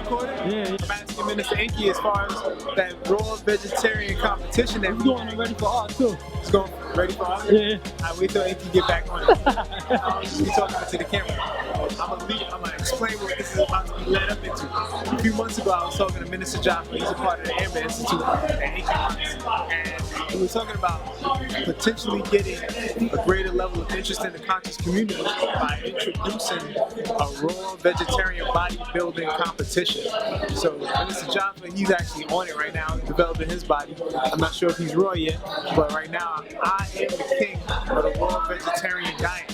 recording? Yeah. I'm asking Minister Enqi as far as that raw vegetarian competition that He's going ready for art too. It's going ready for us? Yeah. I wait till Enqi get back on it. He's talking to the camera. I'm gonna explain what this is about to be led up into. A few months ago, I was talking to Minister Jaffa. He's a part of the Amber Institute at Enqi, and we were talking about potentially getting a greater level of interest in the conscious community by introducing a raw vegetarian bodybuilding competition. So Minister Jaffa, he's actually on it right now, developing his body. I'm not sure if he's raw yet, but right now I am the king of the raw vegetarian diet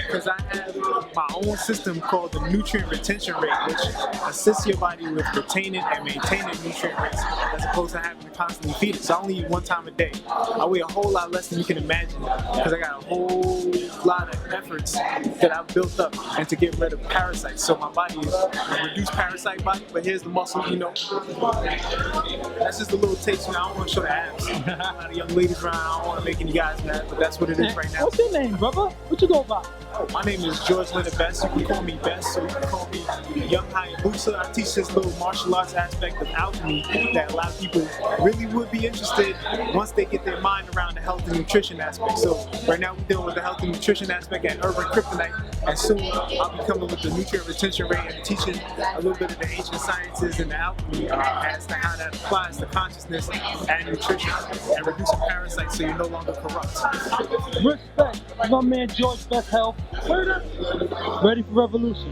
because I have my own system called the nutrient retention rate, which assists your body with retaining and maintaining nutrient rates as opposed to having to constantly feed it. So I only eat one time a day. I weigh a whole lot less than you can imagine because I got a whole lot of efforts that I've built up and to get rid of parasites. So my body is a reduced parasite body, but here's the muscle, you know. That's just a little taste. I don't want to show the abs. A lot of young ladies around, I don't want to make any guys mad, but that's what it is right now. What's your name, brother? What you go by? Oh, my name is George Leonard Bess. You can call me Bess, so you can call me Young Hayabusa. I teach this little martial arts aspect of alchemy that a lot of people really would be interested once they get their mind around the health and nutrition aspect. So right now we're dealing with the health and nutrition aspect at Urban Kryptonite, and soon I'll be coming with the nutrient retention rate and teaching a little bit of the ancient sciences and the alchemy as to how that applies to consciousness and nutrition and reducing parasites so you're no longer corrupt. Respect, my man George Best Health. Ready for revolution.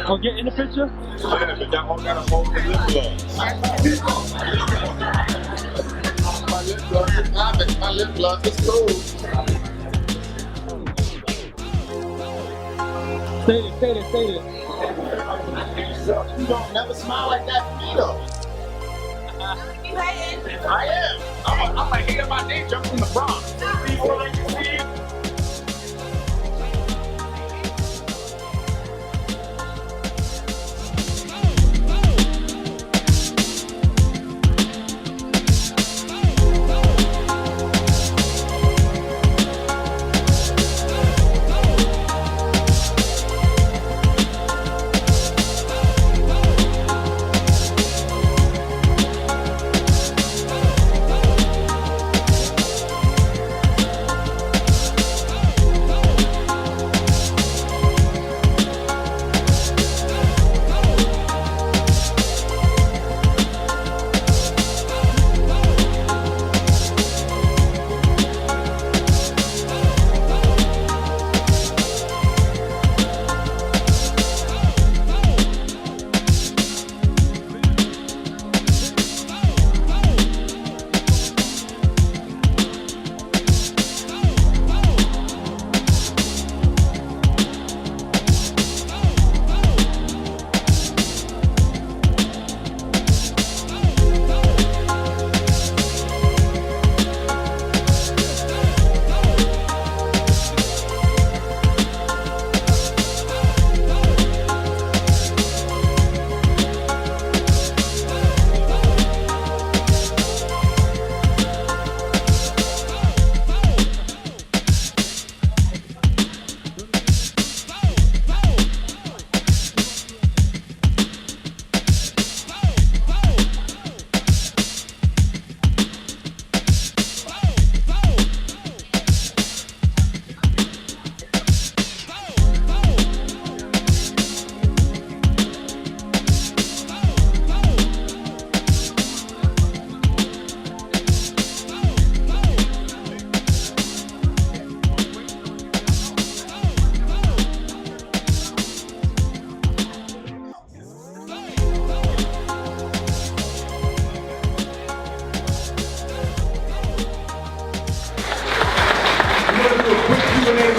Oh, get in the picture? Yeah, but y'all all gotta hold the lip gloss. My lip gloss is popping. My lip gloss is cool. Say it. You don't never smile like that for me though. You hating? I am. I'm a hater by day, jump from the Bronx.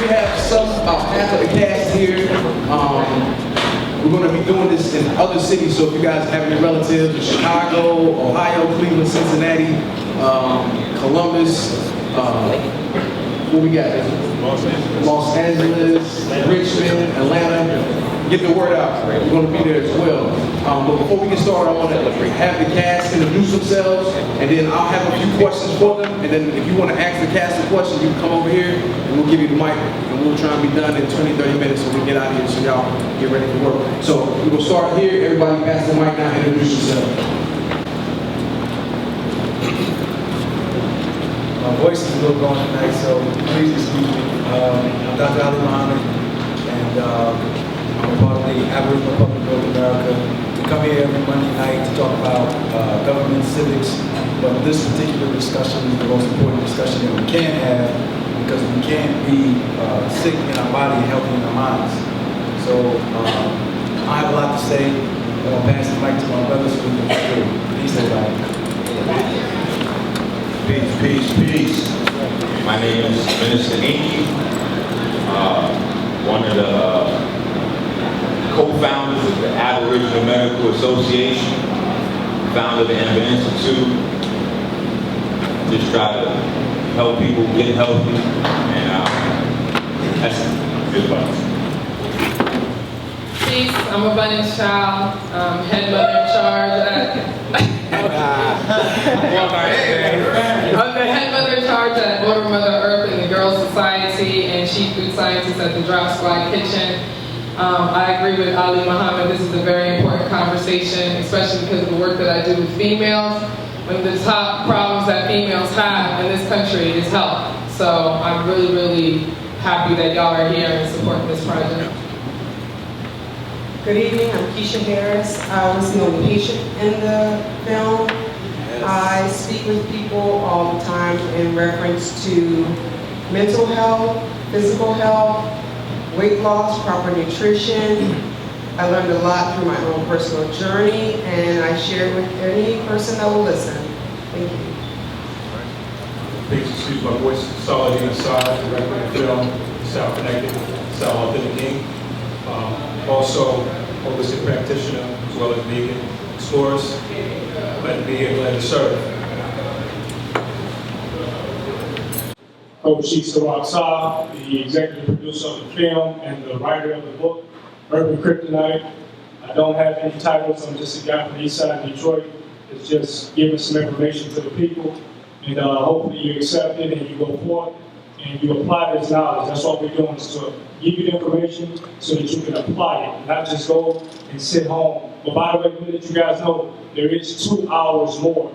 We have half of the cast here. We're going to be doing this in other cities, so if you guys have any relatives in Chicago, Ohio, Cleveland, Cincinnati, Columbus, what we got? Los Angeles, Richmond, Atlanta. get the word out. We're going to be there as well. But before we get started, I want to have the cast introduce themselves, and then I'll have a few questions for them. And then if you want to ask the cast a question, you can come over here, and we'll give you the mic, and we'll try and be done in 20, 30 minutes so we get out of here so y'all get ready for work. So we're going to start here. Everybody pass the mic now and introduce yourself. My voice is a little gone tonight, so please excuse me. I'm Dr. Ali Muhammad, and I'm a part of the Aboriginal Public Board of America. We come here every Monday night to talk about government civics, but this particular discussion is the most important discussion that we can have because we can't be sick in our body and healthy in our minds. So I have a lot to say. I'm going to pass the mic to my brother so we can get through. Peace, everybody. Peace, peace, peace. My name is Minister Enqi, one of the co-founders of the Aboriginal Medical Association, founder of the Enqi Institute. Just try to help people get healthy, and that's good advice. Peace, I'm Abundance Child, head mother in charge I'm the head mother in charge at Order Mother Earth in the Girls Society and Chief Food Scientist at the Drop Squad Kitchen. I agree with Ali Muhammad. This is a very important conversation, especially because of the work that I do with females. One of the top problems that females have in this country is health. So I'm really, really happy that y'all are here and supporting this project. Good evening, I'm Keisha Harris. I was the only patient in the film. I speak with people all the time in reference to mental health, physical health, weight loss, proper nutrition. I learned a lot through my own personal journey, and I share with any person that will listen. Thank you. Please excuse my voice. Solid inside, director of the film, South Connected, South Authentic Inc. Also, holistic practitioner, as well as vegan explorers. Glad to be here, glad to serve. Cochise, Tarak-Saa, the executive producer of the film and the writer of the book, Urban Kryptonite. I don't have any titles, I'm just a guy from the east side of Detroit. It's just giving some information to the people, and hopefully you accept it and you go forth and you apply this knowledge. That's what we're doing, is to give you the information so that you can apply it, not just go and sit home. But by the way, to let you guys know, there is 2 hours more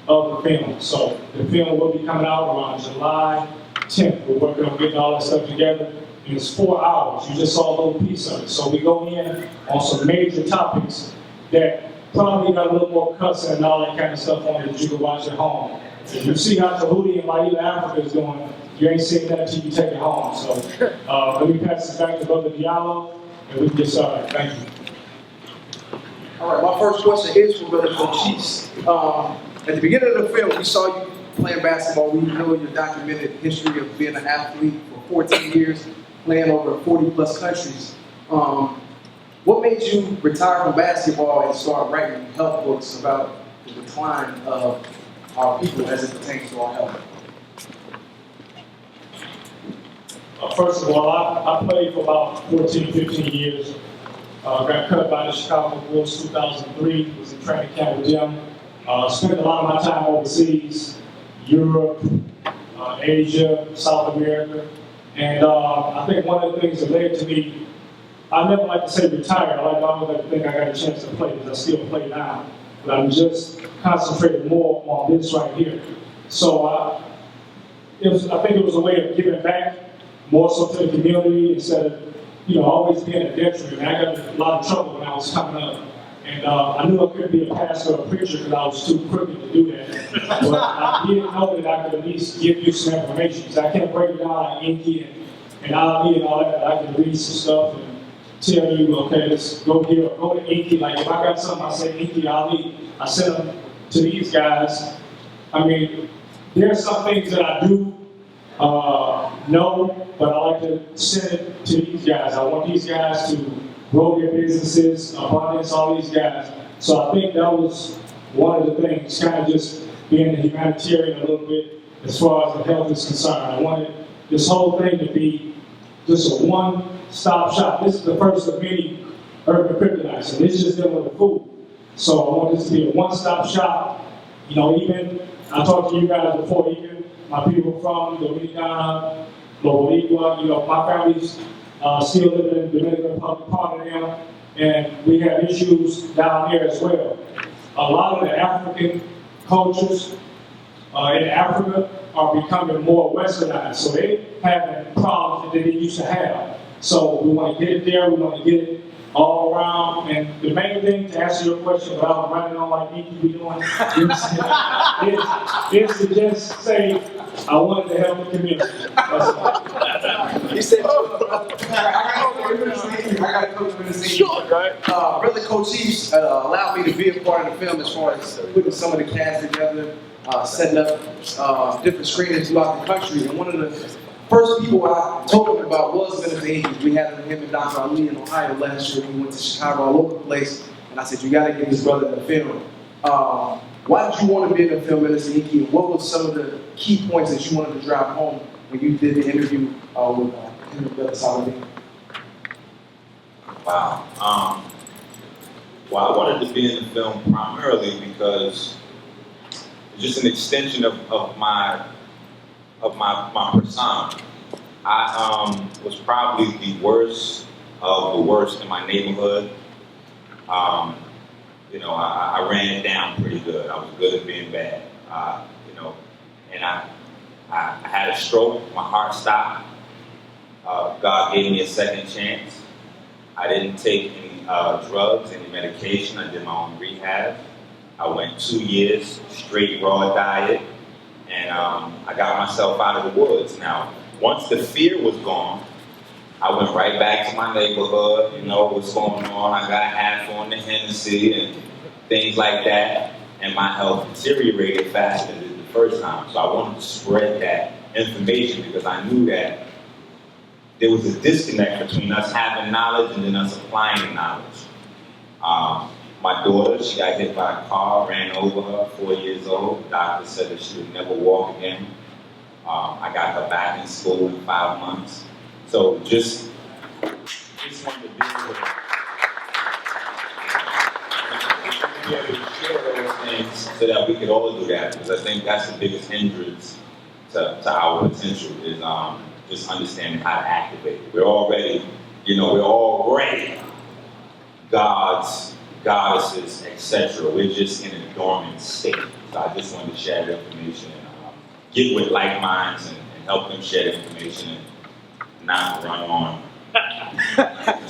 of the film. So the film will be coming out around July 10th. We're working on getting all that stuff together. And it's 4 hours. You just saw a little piece of it. So we go in on some major topics that probably got a little more cuts and all that kind of stuff on it that you can watch at home. If you see how Tahuti and Laila Africa is doing, you ain't seeing that until you take it home. So let me pass this back to Brother Diallo, and we can get started. Thank you. All right, my first question is for Brother Cochise. At the beginning of the film, we saw you playing basketball. We know your documented history of being an athlete for 14 years, playing over 40 plus countries. What made you retire from basketball and start writing health books about the decline of our people as it pertains to our health? First of all, I played for about 14, 15 years. Got cut by the Chicago Bulls 2003, was in training camp with them. Spent a lot of my time overseas, Europe, Asia, South America. And I think one of the things that led to me, I never like to say retire. I always like to think I got a chance to play, because I still play now. But I'm just concentrating more on this right here. So I think it was a way of giving back, more so to the community, instead of always being a detriment. I got a lot of trouble when I was coming up. And I knew I couldn't be a pastor or a preacher because I was too crooked to do that. But I didn't know that I could at least give you some information. Because I can't break it down like Enqi and Ali and all that, but I can read some stuff and tell you, okay, let's go here, or go to Enqi. Like if I got something, I say Enqi, Ali, I send them to these guys. I mean, there's some things that I do know, but I like to send it to these guys. I want these guys to grow their businesses, abundance, all these guys. So I think that was one of the things, kind of just being a humanitarian a little bit as far as the health is concerned. I wanted this whole thing to be just a one-stop shop. This is the first of many urban kryptonite. And it's just dealing with the food. So I want this to be a one-stop shop. You know, even, I talked to you guys before, even my people from Dominicana, Boricua, you know, my family's still living in the Dominican Republic, part of them, and we have issues down here as well. A lot of the African cultures in Africa are becoming more westernized, so they have problems that they used to have. So we want to get it there, we want to get it all around, and the main thing, to answer your question without running on like Enqi be doing, is to just say, I wanted to help the community. He said, I got a couple minutes. Sure, right? Brother Cochise allowed me to be a part of the film as far as putting some of the cast together, setting up different screenings throughout the country. And one of the first people I told him about was Minister Enqi. We had him and Dr. Ali in Ohio last year. We went to Chicago, all over the place. And I said, you got to get this brother in the film. Why did you want to be in the film, Minister Enqi? And what were some of the key points that you wanted to drive home when you did the interview with him and Brother Saladin? Wow. Well, I wanted to be in the film primarily because it's just an extension of my persona. I was probably the worst of the worst in my neighborhood. You know, I ran it down pretty good. I was good at being bad. You know, and I had a stroke. My heart stopped. God gave me a second chance. I didn't take any drugs, any medication. I did my own rehab. I went 2 years straight raw diet. And I got myself out of the woods. Now, once the fear was gone, I went right back to my neighborhood, you know, what's going on. I got half on the Hennessy and things like that. And my health deteriorated faster than the first time. So I wanted to spread that information because I knew that there was a disconnect between us having knowledge and then us applying the knowledge. My daughter, she got hit by a car, ran over her, 4 years old. The doctor said that she would never walk again. I got her back in school in 5 months. So just wanted to be able to share those things so that we could all do that, because I think that's the biggest hindrance to our potential is just understanding how to activate it. We're already gods, goddesses, etc. We're just in a dormant state. So I just wanted to share the information and get with like minds and help them share the information and not run on. My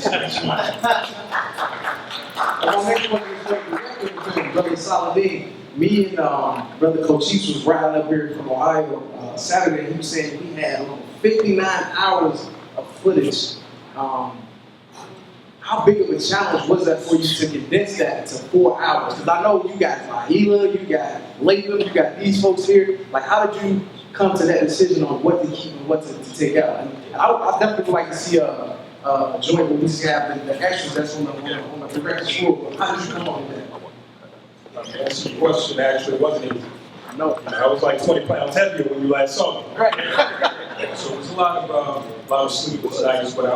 next one is Brother Saladin. Me and Brother Cochise was riding up here from Ohio Saturday. He was saying we had 59 hours of footage. How big of a challenge was that for you to condense that to 4 hours? Because I know you got Mahila, you got Latham, you got these folks here. Like, how did you come to that decision on what to keep and what to take out? And I definitely would like to see a joint where we just have the extras that's on the director's floor. How did you come up with that? To answer your question, actually, it wasn't easy. No. I was like 20 pounds heavier when you last saw me. Right. So it was a lot of sleepless nights, but it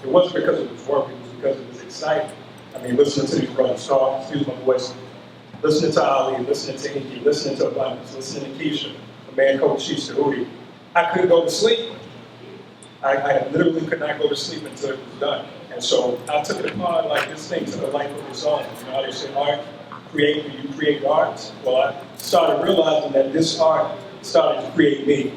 wasn't because it was work, it was because it was exciting. I mean, listening to these brothers talk, excuse my voice, listening to Ali, listening to Enqi, listening to Abundance, listening to Keisha, the man Cochise, Hootie, I couldn't go to sleep. I literally could not go to sleep until it was done. And so I took it upon like this thing took a life of its own. You know how they say art, you create art? Well, I started realizing that this art started to create me.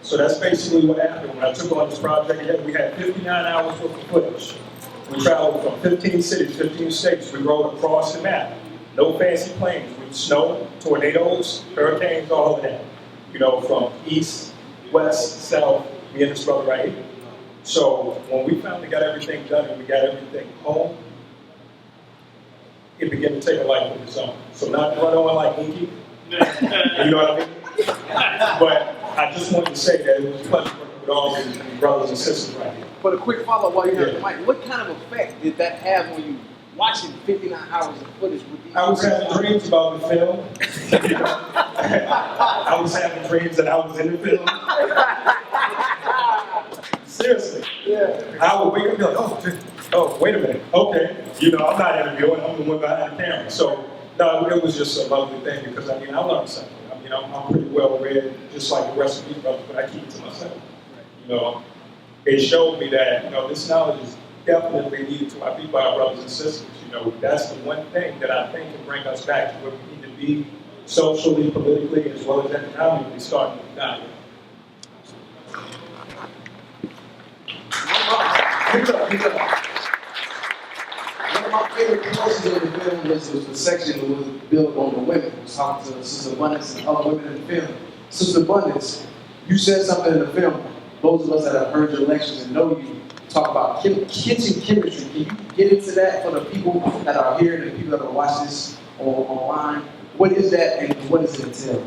So that's basically what happened when I took on this project. We had 59 hours worth of footage. We traveled from 15 cities, 15 states. We rode across the map. No fancy planes. We snow, tornadoes, hurricanes, all of that. You know, from east, west, south, me and this brother right here. So when we finally got everything done and we got everything home, it began to take a life of its own. So not to run on like Enqi, you know what I mean? But I just wanted to say that it was a pleasure working with all these brothers and sisters right here. But a quick follow-up while you have the mic. What kind of effect did that have when you watching 59 hours of footage with these? I was having dreams about the film. I was having dreams that I was in the film. Seriously. Yeah. I would wake up and be like, oh, Oh, wait a minute. Okay. You know, I'm not interviewing. I'm the one behind the camera. So, no, it was just a lovely thing because, I mean, I learned something. I mean, I'm pretty well read, just like the rest of these brothers, but I keep it to myself. You know, it showed me that, you know, this knowledge is definitely needed to our people, our brothers and sisters. You know, that's the one thing that I think can bring us back to where we need to be socially, politically, as well as economically, starting with God. One of my favorite portions of the film was the section that was built on the women. It was talking to Sister Abundance and other women in the film. Sister Abundance, you said something in the film. Those of us that have heard your lectures and know you talk about kitchen chemistry. Can you get into that for the people that are here and the people that are watching this online? What is that and what does it entail?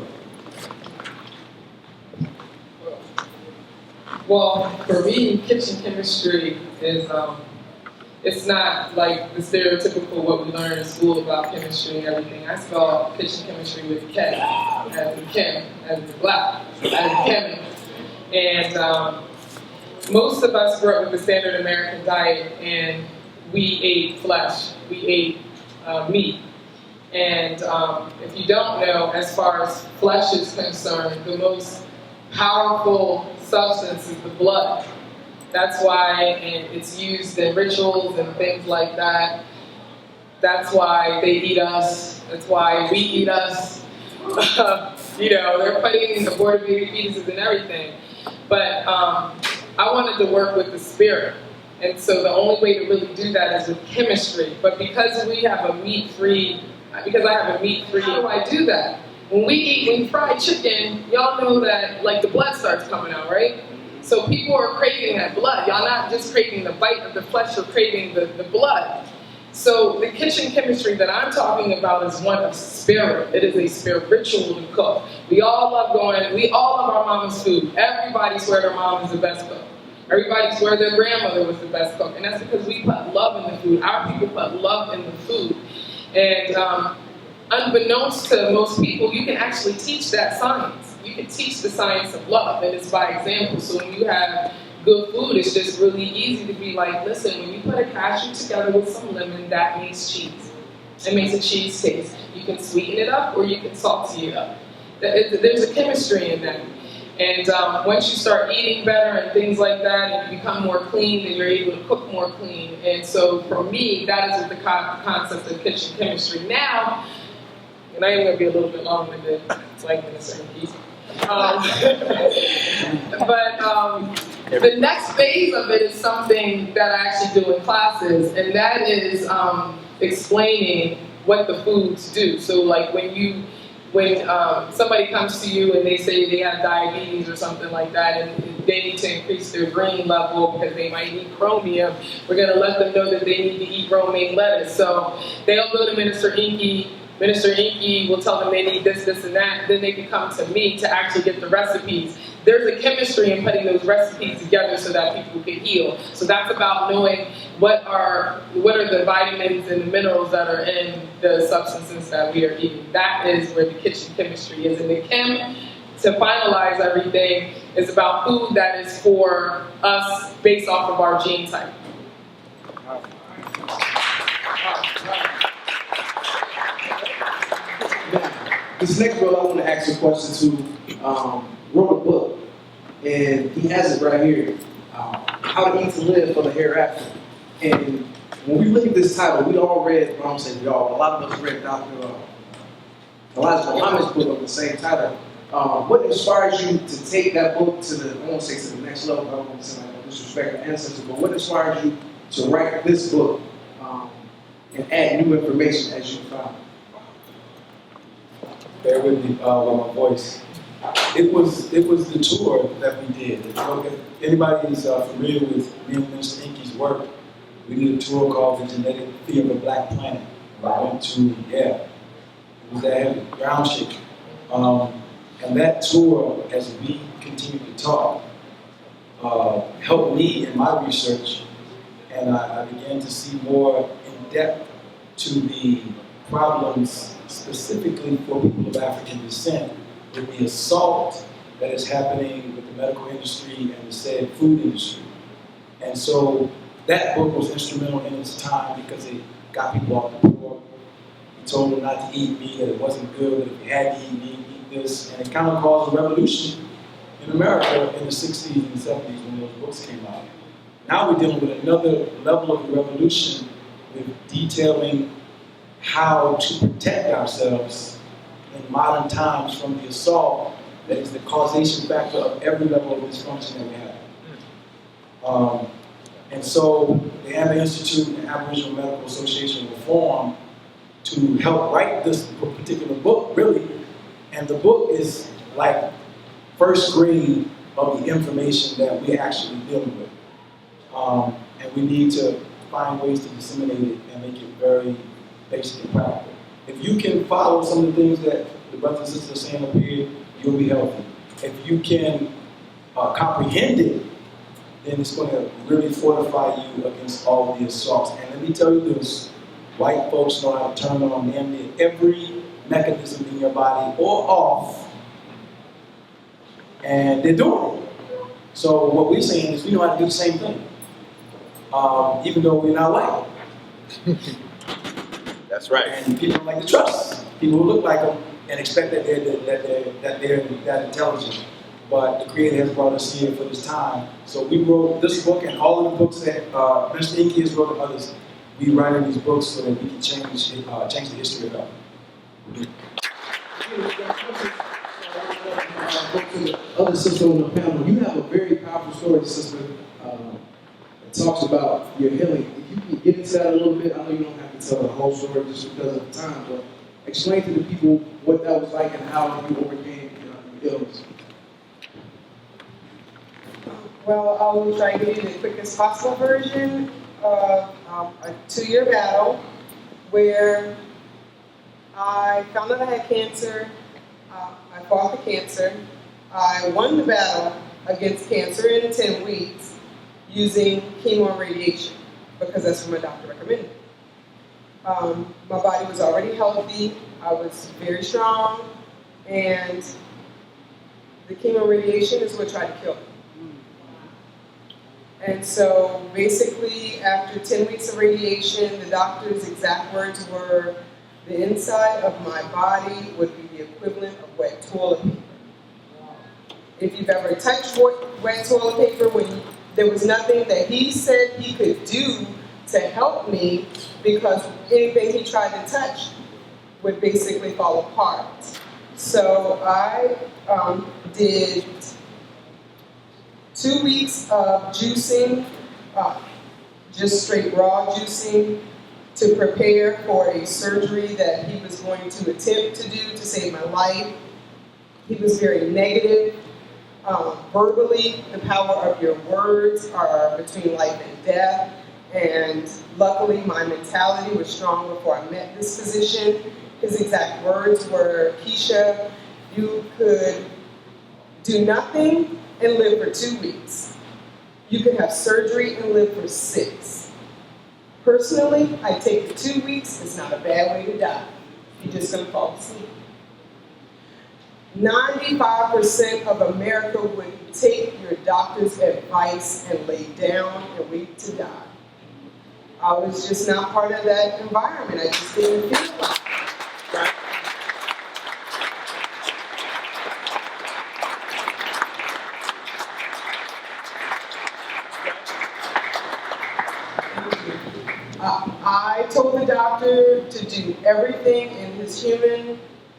Well, for me, kitchen chemistry is, it's not like the stereotypical what we learn in school about chemistry and everything. I spell kitchen chemistry with K, as in Kim, as in black, as in Kim. And most of us grew up with the standard American diet, and we ate flesh, we ate meat. And if you don't know, as far as flesh is concerned, the most powerful substance is the blood. That's why it's used in rituals and things like that. That's why they eat us. That's why we eat us. You know, they're putting aborted fetuses and everything. But I wanted to work with the spirit. And so the only way to really do that is with chemistry. But because we have a meat-free, how do I do that? When we fry chicken, y'all know that like the blood starts coming out, right? So people are craving that blood. Y'all not just craving the bite of the flesh, you're craving the blood. So the kitchen chemistry that I'm talking about is one of spirit. It is a spiritual to cook. We all love our mama's food. Everybody swear their mom is the best cook. Everybody swear their grandmother was the best cook. And that's because we put love in the food. Our people put love in the food. And unbeknownst to most people, you can actually teach that science. You can teach the science of love, and it's by example. So when you have good food, it's just really easy to be like, listen, when you put a cashew together with some lemon, that makes cheese. It makes a cheese taste. You can sweeten it up or you can salty it up. There's a chemistry in that. And once you start eating better and things like that, and you become more clean, then you're able to cook more clean. And so for me, that is what the concept of kitchen chemistry. Now, and I am going to be a little bit long-winded, it's like Minister Enqi. But the next phase of it is something that I actually do in classes, and that is explaining what the foods do. So like when somebody comes to you and they say they have diabetes or something like that, and they need to increase their green level because they might need chromium, we're going to let them know that they need to eat romaine lettuce. So they'll go to Minister Enqi. Minister Enqi will tell them they need this, this, and that. Then they can come to me to actually get the recipes. There's a chemistry in putting those recipes together so that people can heal. So that's about knowing what are the vitamins and the minerals that are in the substances that we are eating. That is where the kitchen chemistry is. And the chem, to finalize everything, is about food that is for us based off of our gene type. This next brother I want to ask a question to wrote a book, and he has it right here, How to Eat to Live for the Hereafter. And when we look at this title, we all read, well, I'm saying y'all, a lot of us read Dr. Elijah Muhammad's book of the same title. What inspires you to take that book to the, I won't say to the next level, I don't want to say like disrespect the ancestors, but what inspires you to write this book and add new information as you found? Bear with me with my voice. It was the tour that we did. If anybody's familiar with me and Minister Enqi's work, we did a tour called The Genetic Theory of the Black Planet. I went to, it was that heavy, ground shaking. And that tour, as we continued to talk, helped me in my research, and I began to see more in depth to the problems specifically for people of African descent with the assault that is happening with the medical industry and the said food industry. And so that book was instrumental in its time because it got people off the pork. He told them not to eat meat, that it wasn't good, but if you had to eat meat, eat this. And it kind of caused a revolution in America in the 60s and 70s when those books came out. Now we're dealing with another level of revolution with detailing how to protect ourselves in modern times from the assault that is the causation factor of every level of dysfunction that we have. And so the Amber Institute and the Aboriginal Medical Association were formed to help write this particular book, really. And the book is like first grade of the information that we're actually dealing with. And we need to find ways to disseminate it and make it very basic and practical. If you can follow some of the things that the brothers and sisters are saying up here, you'll be healthy. If you can comprehend it, then it's going to really fortify you against all of the assaults. And let me tell you this, white folks know how to turn on damn near every mechanism in your body or off, and they're doing it. So what we're saying is we know how to do the same thing, even though we're not white. That's right. And people don't like to trust people who look like them and expect that they're that intelligent. But the Creator has brought us here for this time. So we wrote this book and all of the books that Mr. Enqi has wrote and others. We write in these books so that we can change the history of God. Other sister on the panel, you have a very powerful story, sister, that talks about your healing. If you can get into that a little bit, I know you don't have to tell the whole story just because of the time, but explain to the people what that was like and how you overcame your illness. Well, I will try to give you the quickest possible version of a 2-year battle where I found out I had cancer. I fought the cancer. I won the battle against cancer in 10 weeks using chemo and radiation because that's what my doctor recommended. My body was already healthy. I was very strong, and the chemo and radiation is what tried to kill me. And so basically, after 10 weeks of radiation, the doctor's exact words were, the inside of my body would be the equivalent of wet toilet paper. If you've ever touched wet toilet paper, when there was nothing that he said he could do to help me, because anything he tried to touch would basically fall apart. So I did 2 weeks of juicing, just straight raw juicing, to prepare for a surgery that he was going to attempt to do to save my life. He was very negative. Verbally, the power of your words are between life and death. And luckily, my mentality was strong before I met this physician. His exact words were, Keisha, you could do nothing and live for 2 weeks. You could have surgery and live for 6. Personally, I take the 2 weeks. It's not a bad way to die. You're just going to fall asleep. 95% of America would take your doctor's advice and lay down and wait to die. I was just not part of that environment. I just didn't feel like it. Right? I told the doctor to do everything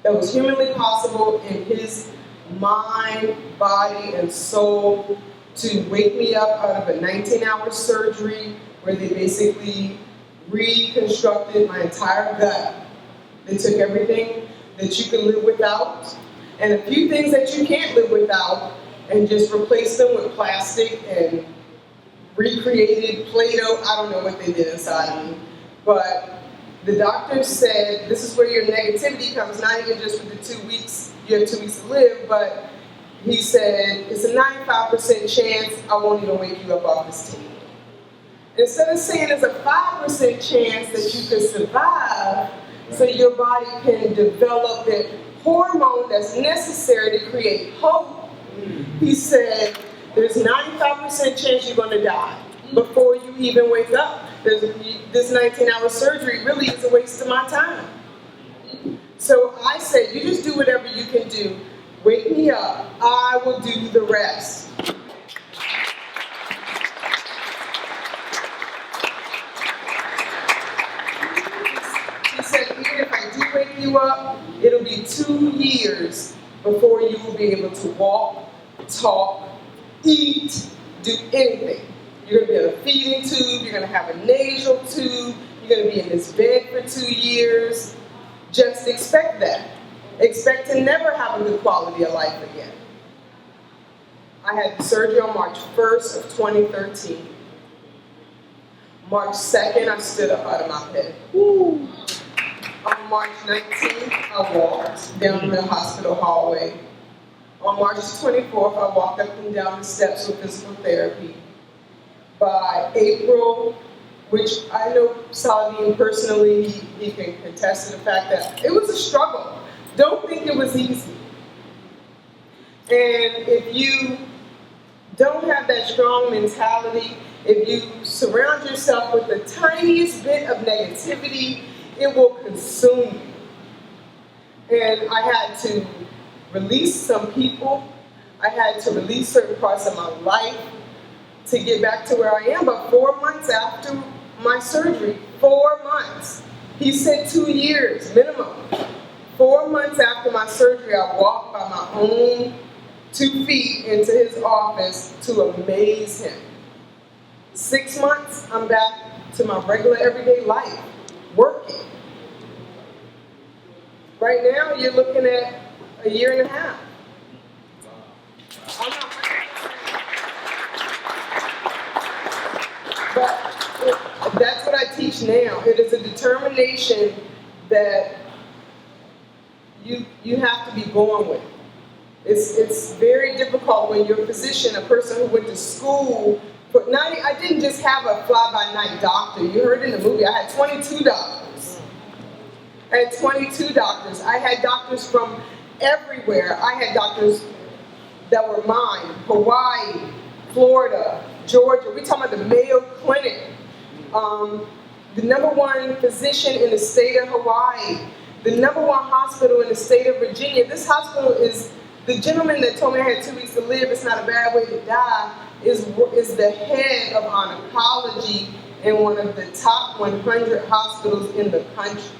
that was humanly possible in his mind, body, and soul to wake me up out of a 19-hour surgery where they basically reconstructed my entire gut. They took everything that you can live without and a few things that you can't live without and just replaced them with plastic and recreated Play-Doh. I don't know what they did inside of me. But the doctor said, this is where your negativity comes, not even just with the 2 weeks, you have 2 weeks to live, but he said, it's a 95% chance I won't even wake you up off this table. Instead of saying there's a 5% chance that you could survive, so your body can develop that hormone that's necessary to create hope, he said, there's 95% chance you're going to die. before you even wake up. This 19-hour surgery really is a waste of my time. So I said, you just do whatever you can do. Wake me up. I will do the rest. She said, even if I do wake you up, it'll be 2 years before you will be able to walk, talk, eat, do anything. You're going to be on a feeding tube. You're going to have a nasal tube. You're going to be in this bed for 2 years. Just expect that. Expect to never have a good quality of life again. I had the surgery on March 1st of 2013. March 2nd, I stood up out of my bed. Woo. On March 19th, I walked down the hospital hallway. On March 24th, I walked up and down the steps with physical therapy. By April, which I know Saladin personally, he can contest to the fact that it was a struggle. Don't think it was easy. And if you don't have that strong mentality, if you surround yourself with the tiniest bit of negativity, it will consume you. And I had to release some people. I had to release certain parts of my life to get back to where I am. But 4 months after my surgery, 4 months. He said 2 years minimum. 4 months after my surgery, I walked by my own 2 feet into his office to amaze him. 6 months, I'm back to my regular everyday life, working. Right now, you're looking at a year and a half. I'm not 100%. But that's what I teach now. It is a determination that you have to be born with. It's very difficult when you're a physician, a person who went to school. But now I didn't just have a fly-by-night doctor. You heard in the movie, I had 22 doctors. I had 22 doctors. I had doctors from everywhere. I had doctors that were mine, Hawaii, Florida, Georgia. We're talking about the Mayo Clinic. The #1 physician in the state of Hawaii. The #1 hospital in the state of Virginia. This hospital is, the gentleman that told me I had 2 weeks to live, it's not a bad way to die, is the head of oncology in one of the top 100 hospitals in the country.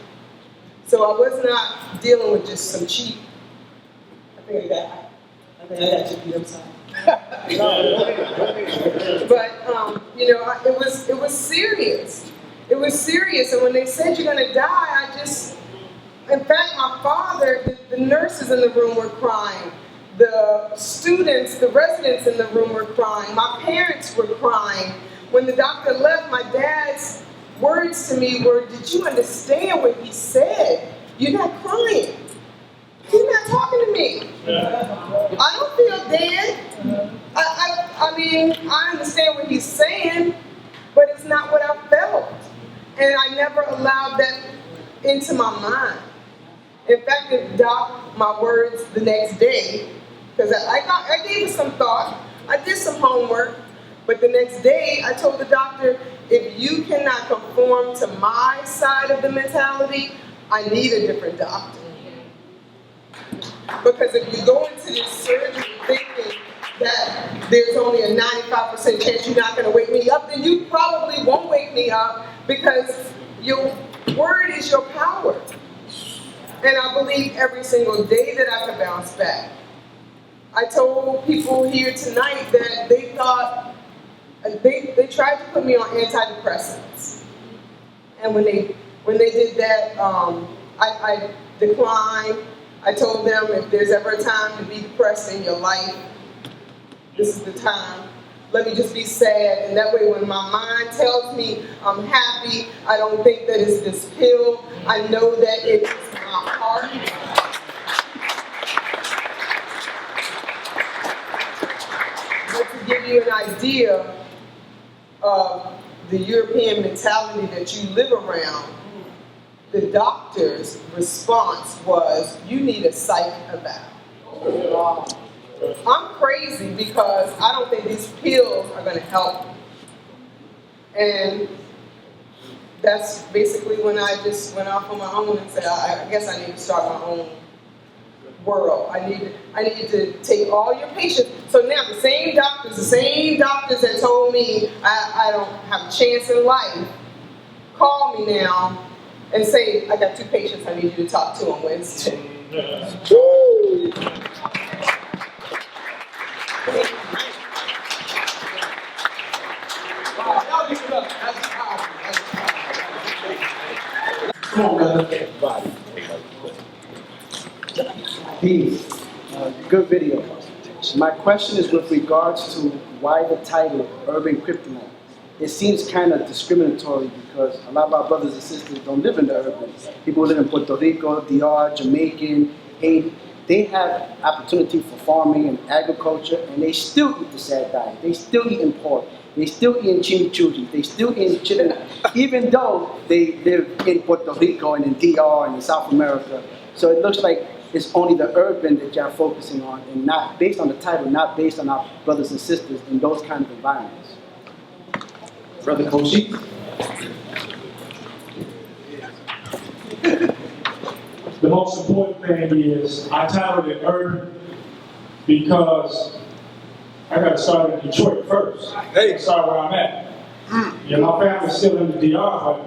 So I was not dealing with just some cheap. I think I got you beat up some. But it was serious. It was serious, and when they said you're gonna die, in fact, my father, the nurses in the room were crying. The students, the residents in the room were crying. My parents were crying. When the doctor left, my dad's words to me were, "Did you understand what he said? You're not crying. He's not talking to me. I don't feel dead. I mean, I understand what he's saying, but it's not what I felt." And I never allowed that into my mind. In fact, the doc, my words the next day, because I gave it some thought, I did some homework, but the next day I told the doctor, if you cannot conform to my side of the mentality, I need a different doctor. Because if you go into this surgery thinking that there's only a 95% chance you're not going to wake me up, then you probably won't wake me up, because your word is your power. And I believe every single day that I can bounce back. I told people here tonight that they thought, they tried to put me on antidepressants. And when they did that, I declined. I told them, if there's ever a time to be depressed in your life, this is the time. Let me just be sad, and that way when my mind tells me I'm happy, I don't think that it's this pill. I know that it is my heart. But to give you an idea of the European mentality that you live around, the doctor's response was, "You need a psych eval." I'm crazy because I don't think these pills are going to help. And that's basically when I just went off on my own and said, I guess I need to start my own world. I need to take all your patients. So now the same doctors that told me I don't have a chance in life, call me now and say, I got 2 patients I need you to talk to on Wednesday. Come on, brother. Peace. Good video. My question is with regards to why the title Urban Kryptonite. It seems kind of discriminatory because a lot of our brothers and sisters don't live in the urban. People who live in Puerto Rico, DR, Jamaican, Haiti. They have opportunity for farming and agriculture, and they still eat the sad diet. They still eating pork. They still eating chimichurri. They still eating chicken, even though they live in Puerto Rico and in DR and in South America. So it looks like it's only the urban that y'all focusing on, and not based on the title, not based on our brothers and sisters in those kind of environments. Brother Cochise. The most important thing is I titled it Urban because I got to start in Detroit first. Hey, start where I'm at. Yeah, my family's still in the DR, but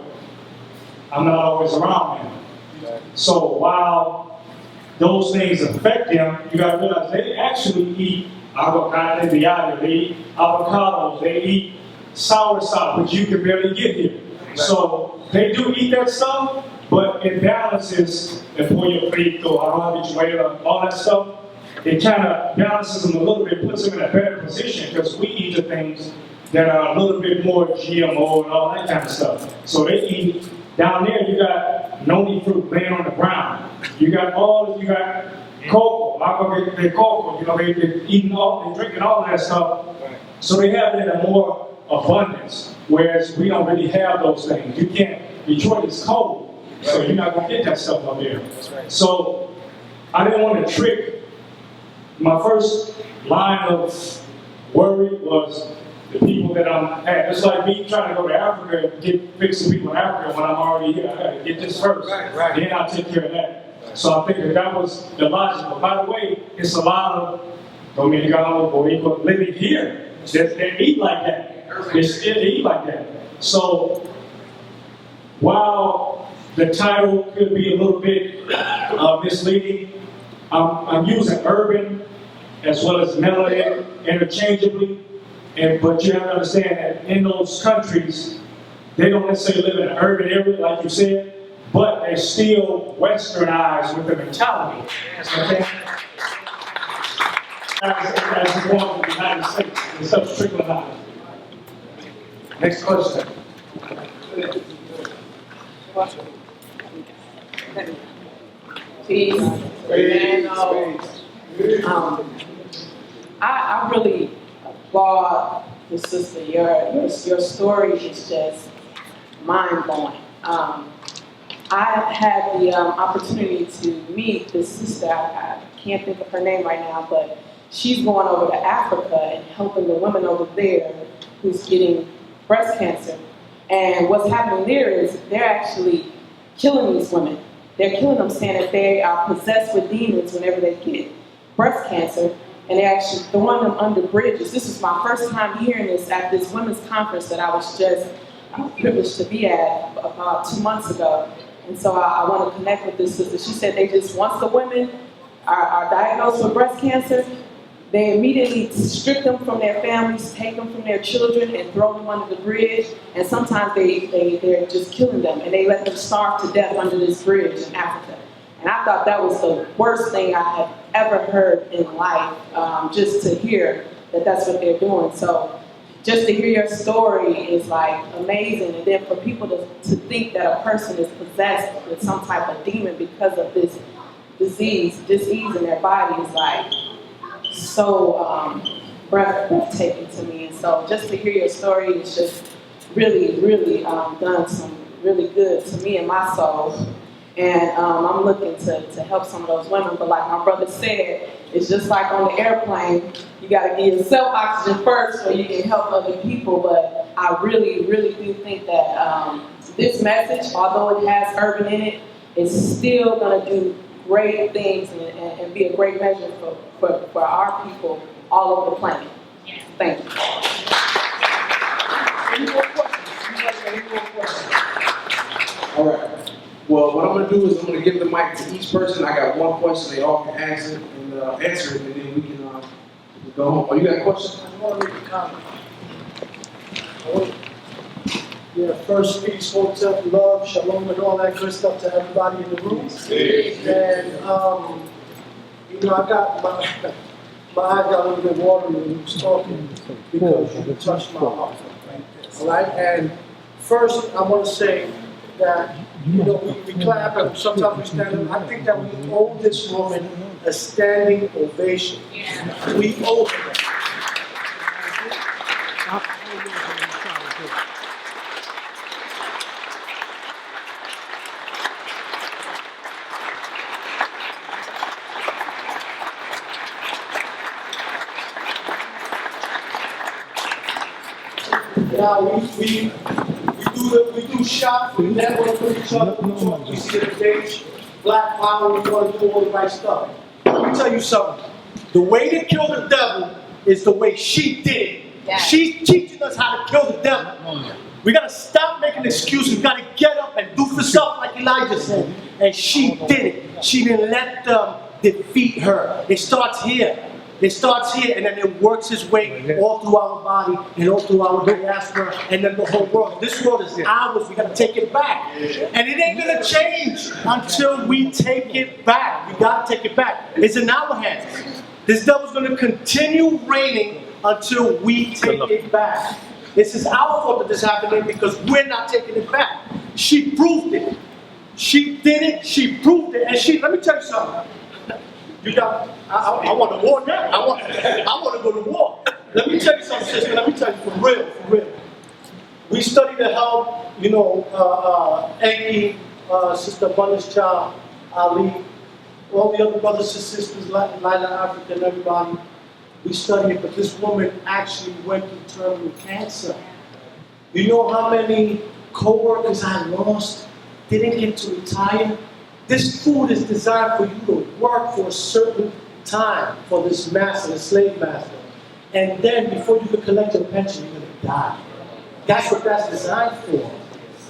I'm not always around them. So while those things affect them, you got to realize they actually eat avocado, they eat avocados, they eat soursop, which you can barely get here. So they do eat that stuff, but it balances the pollo frito, arroz habichuela, all that stuff. It kind of balances them a little bit, puts them in a better position because we eat the things that are a little bit more GMO and all that kind of stuff. So they eat, down there you got noni fruit laying on the ground. You got cocoa, they cocoa, you know, they eating all, they drinking all that stuff. So they have it in a more abundance, whereas we don't really have those things. You can't, Detroit is cold, so you're not gonna get that stuff up there. So I didn't want to trick. My first line of worry was the people that I'm at. It's like me trying to go to Africa and fix the people in Africa when I'm already here. I gotta get this first, then I'll take care of that. So I think that was the logical. By the way, it's a lot of Dominicanos, Boricuas living here that eat like that. They still eat like that. So while the title could be a little bit misleading, I'm using urban as well as melanin interchangeably. But you have to understand that in those countries, they don't necessarily live in an urban area, like you said, but they're still westernized with the mentality. Okay? As you want in the United States, it's such trickling out. Next question. Peace. And, I really applaud the sister. Your story is just mind-blowing. I had the opportunity to meet this sister. I can't think of her name right now, but she's going over to Africa and helping the women over there who's getting breast cancer. And what's happening there is they're actually killing these women. They're killing them, saying that they are possessed with demons whenever they get breast cancer, and they're actually throwing them under bridges. This was my first time hearing this at this women's conference that I was just privileged to be at about 2 months ago. And so I want to connect with this sister. She said they just, once the women are diagnosed with breast cancer, they immediately strip them from their families, take them from their children, and throw them under the bridge. And sometimes they're just killing them, and they let them starve to death under this bridge in Africa. And I thought that was the worst thing I had ever heard in life, just to hear that that's what they're doing. So just to hear your story is like amazing. And then for people to think that a person is possessed with some type of demon because of this disease in their body is like so breathtaking to me. And so just to hear your story is just really, really done some really good to me and my soul. And I'm looking to help some of those women. But like my brother said, it's just like on the airplane, you got to give yourself oxygen first so you can help other people. But I really, really do think that this message, although it has urban in it, is still going to do great things and be a great measure for our people all over the planet. Thank you. Any more questions? Any more questions? All right. Well, what I'm going to do is I'm going to give the mic to each person. I got one question. They all can answer it, and then we can go home. Oh, you got a question? I want to make a comment. Yeah, first peace, hotel, love, shalom, and all that good stuff to everybody in the room. And you know, I got my eyes got a little bit watery when you was talking because you touched my heart. All right, and first I want to say that you know we clap and sometimes we stand up. I think that we owe this woman a standing ovation. We owe her. Now we do shots, we network with each other, we see the page, Black Power, we want to do all the right stuff. Let me tell you something. The way to kill the devil is the way she did it. Yeah. She's teaching us how to kill the devil. We gotta stop making excuses. We gotta get up and do for self like Elijah said. And she did it. She didn't let them defeat her. It starts here. It starts here, and then it works its way all through our body and all through our diaspora and then the whole world. This world is ours. We got to take it back. And it ain't going to change until we take it back. We got to take it back. It's in our hands. This devil's going to continue reigning until we take it back. This is our fault that this is happening because we're not taking it back. She proved it. She did it. She proved it. And let me tell you something. You got, I want to war now. I want to go to war. Let me tell you something, sister. Let me tell you for real. We study to help, you know, Enqi, Sister Abundance Child, Ali, all the other brothers and sisters, Lila Africa and everybody. We study it, but this woman actually went through terminal cancer. You know how many co-workers I lost? Didn't get to retire? This food is designed for you to work for a certain time for this master, the slave master. And then before you can collect your pension, you're going to die. That's what that's designed for.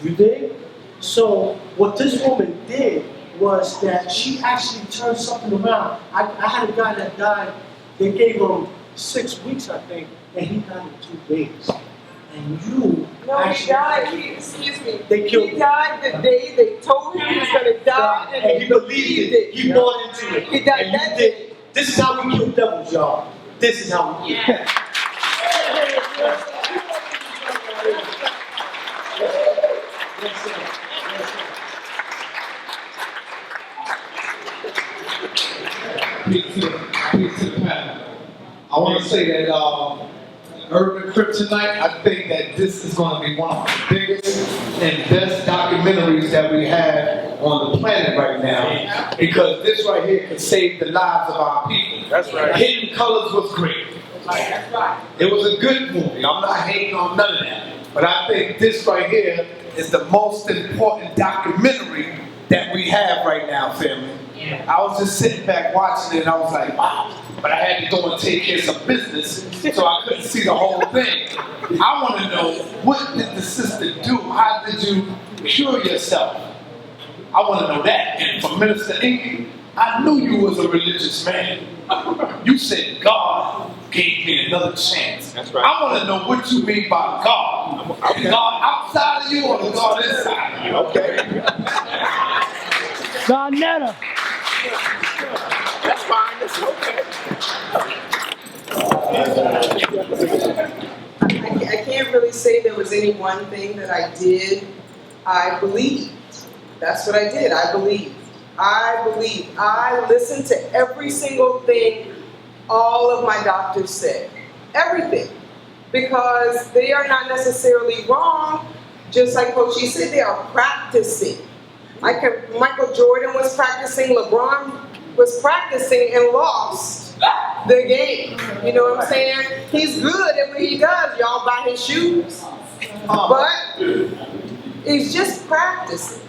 You dig? So what this woman did was that she actually turned something around. I had a guy that died. They gave him 6 weeks, I think, and he died in 2 days. And you he died. Excuse me. They killed he died the day they told him he was going to die, and he believed it. He bought into it. He died that day. This is how we kill devils, y'all. This is how we kill them. Peace to the panel. I want to say that Urban Kryptonite, I think that this is going to be one of the biggest and best documentaries that we have on the planet right now, because this right here could save the lives of our people. That's right. Hidden Colors was great. That's right. It was a good movie. I'm not hating on none of that. But I think this right here is the most important documentary that we have right now, family. Yeah. I was just sitting back watching it and I was like, wow. But I had to go and take care of some business, so I couldn't see the whole thing. I want to know, what did the sister do? How did you cure yourself? I want to know that. And for Minister Enqi, I knew you was a religious man. You said God gave me another chance. That's right. I want to know what you mean by God. Okay. God outside of you or the God inside of you? Okay. God Netta. That's fine. That's okay. I can't really say there was any one thing that I did. I believed. That's what I did. I believed. I listened to every single thing all of my doctors said. Everything. Because they are not necessarily wrong. Just like Cochise said, they are practicing. Michael Jordan was practicing, LeBron was practicing and lost the game. You know what I'm saying? He's good at what he does. Y'all buy his shoes. But it's just practicing.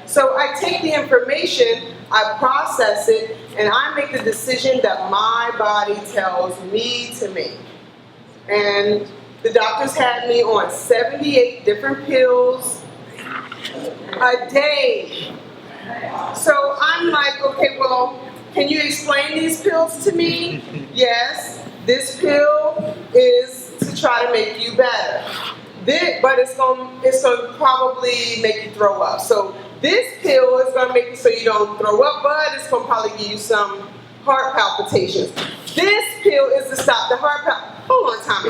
So I take the information, I process it, and I make the decision that my body tells me to make. And the doctors had me on 78 different pills a day. So I'm like, okay, well, can you explain these pills to me? Yes, this pill is to try to make you better. But it's gonna probably make you throw up. So this pill is gonna make it so you don't throw up, but it's gonna probably give you some heart palpitations. This pill is to stop the heart palpitations. Hold on, Tommy.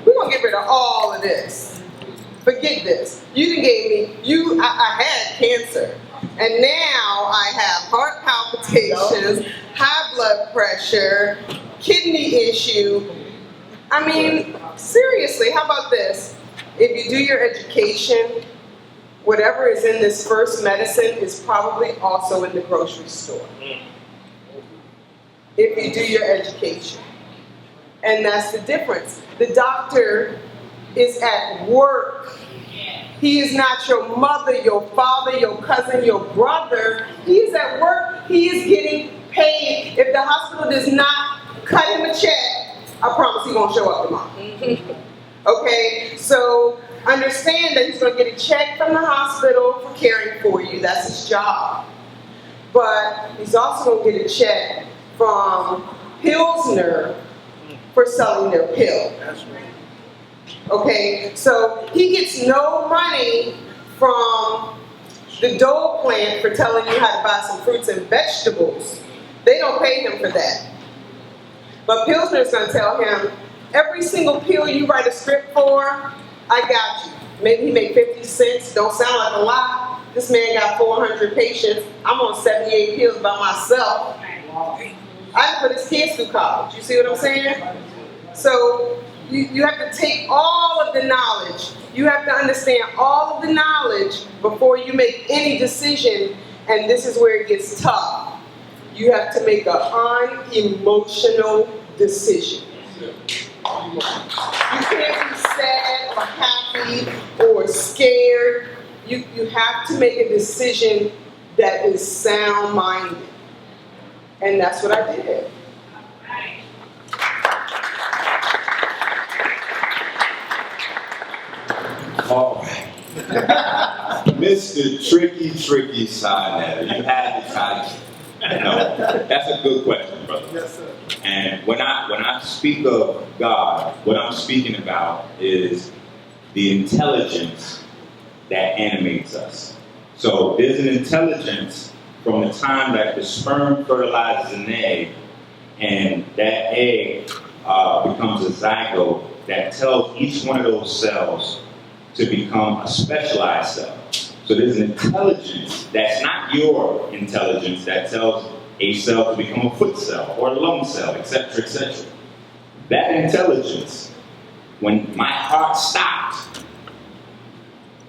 We're gonna get rid of all of this. Forget this. You done gave me, I had cancer. And now I have heart palpitations, high blood pressure, kidney issue. I mean, seriously, how about this? If you do your education, whatever is in this first medicine is probably also in the grocery store. If you do your education. And that's the difference. The doctor is at work. He is not your mother, your father, your cousin, your brother. He is at work. He is getting paid. If the hospital does not cut him a check, I promise he won't show up tomorrow. Okay? So understand that he's going to get a check from the hospital for caring for you. That's his job. But he's also going to get a check from Pilsner for selling their pill. That's right. Okay, so he gets no money from the Dole plant for telling you how to buy some fruits and vegetables. They don't pay him for that. But Pilsner is going to tell him, every single pill you write a script for, I got you. Maybe he made 50 cents, don't sound like a lot. This man got 400 patients. I'm on 78 pills by myself. I put his kids through college. You see what I'm saying? So you have to take all of the knowledge. You have to understand all of the knowledge before you make any decision. And this is where it gets tough. You have to make an unemotional decision. You can't be sad or happy or scared. You have to make a decision that is sound-minded. And that's what I did. All right. Mr. Tricky Side, you had the title. No, that's a good question, brother. Yes, sir. And when I speak of God, what I'm speaking about is the intelligence that animates us. So there's an intelligence from the time that the sperm fertilizes an egg, and that egg becomes a zygote that tells each one of those cells to become a specialized cell. So there's an intelligence that's not your intelligence that tells a cell to become a foot cell or a lung cell, etc., etc. That intelligence, when my heart stopped,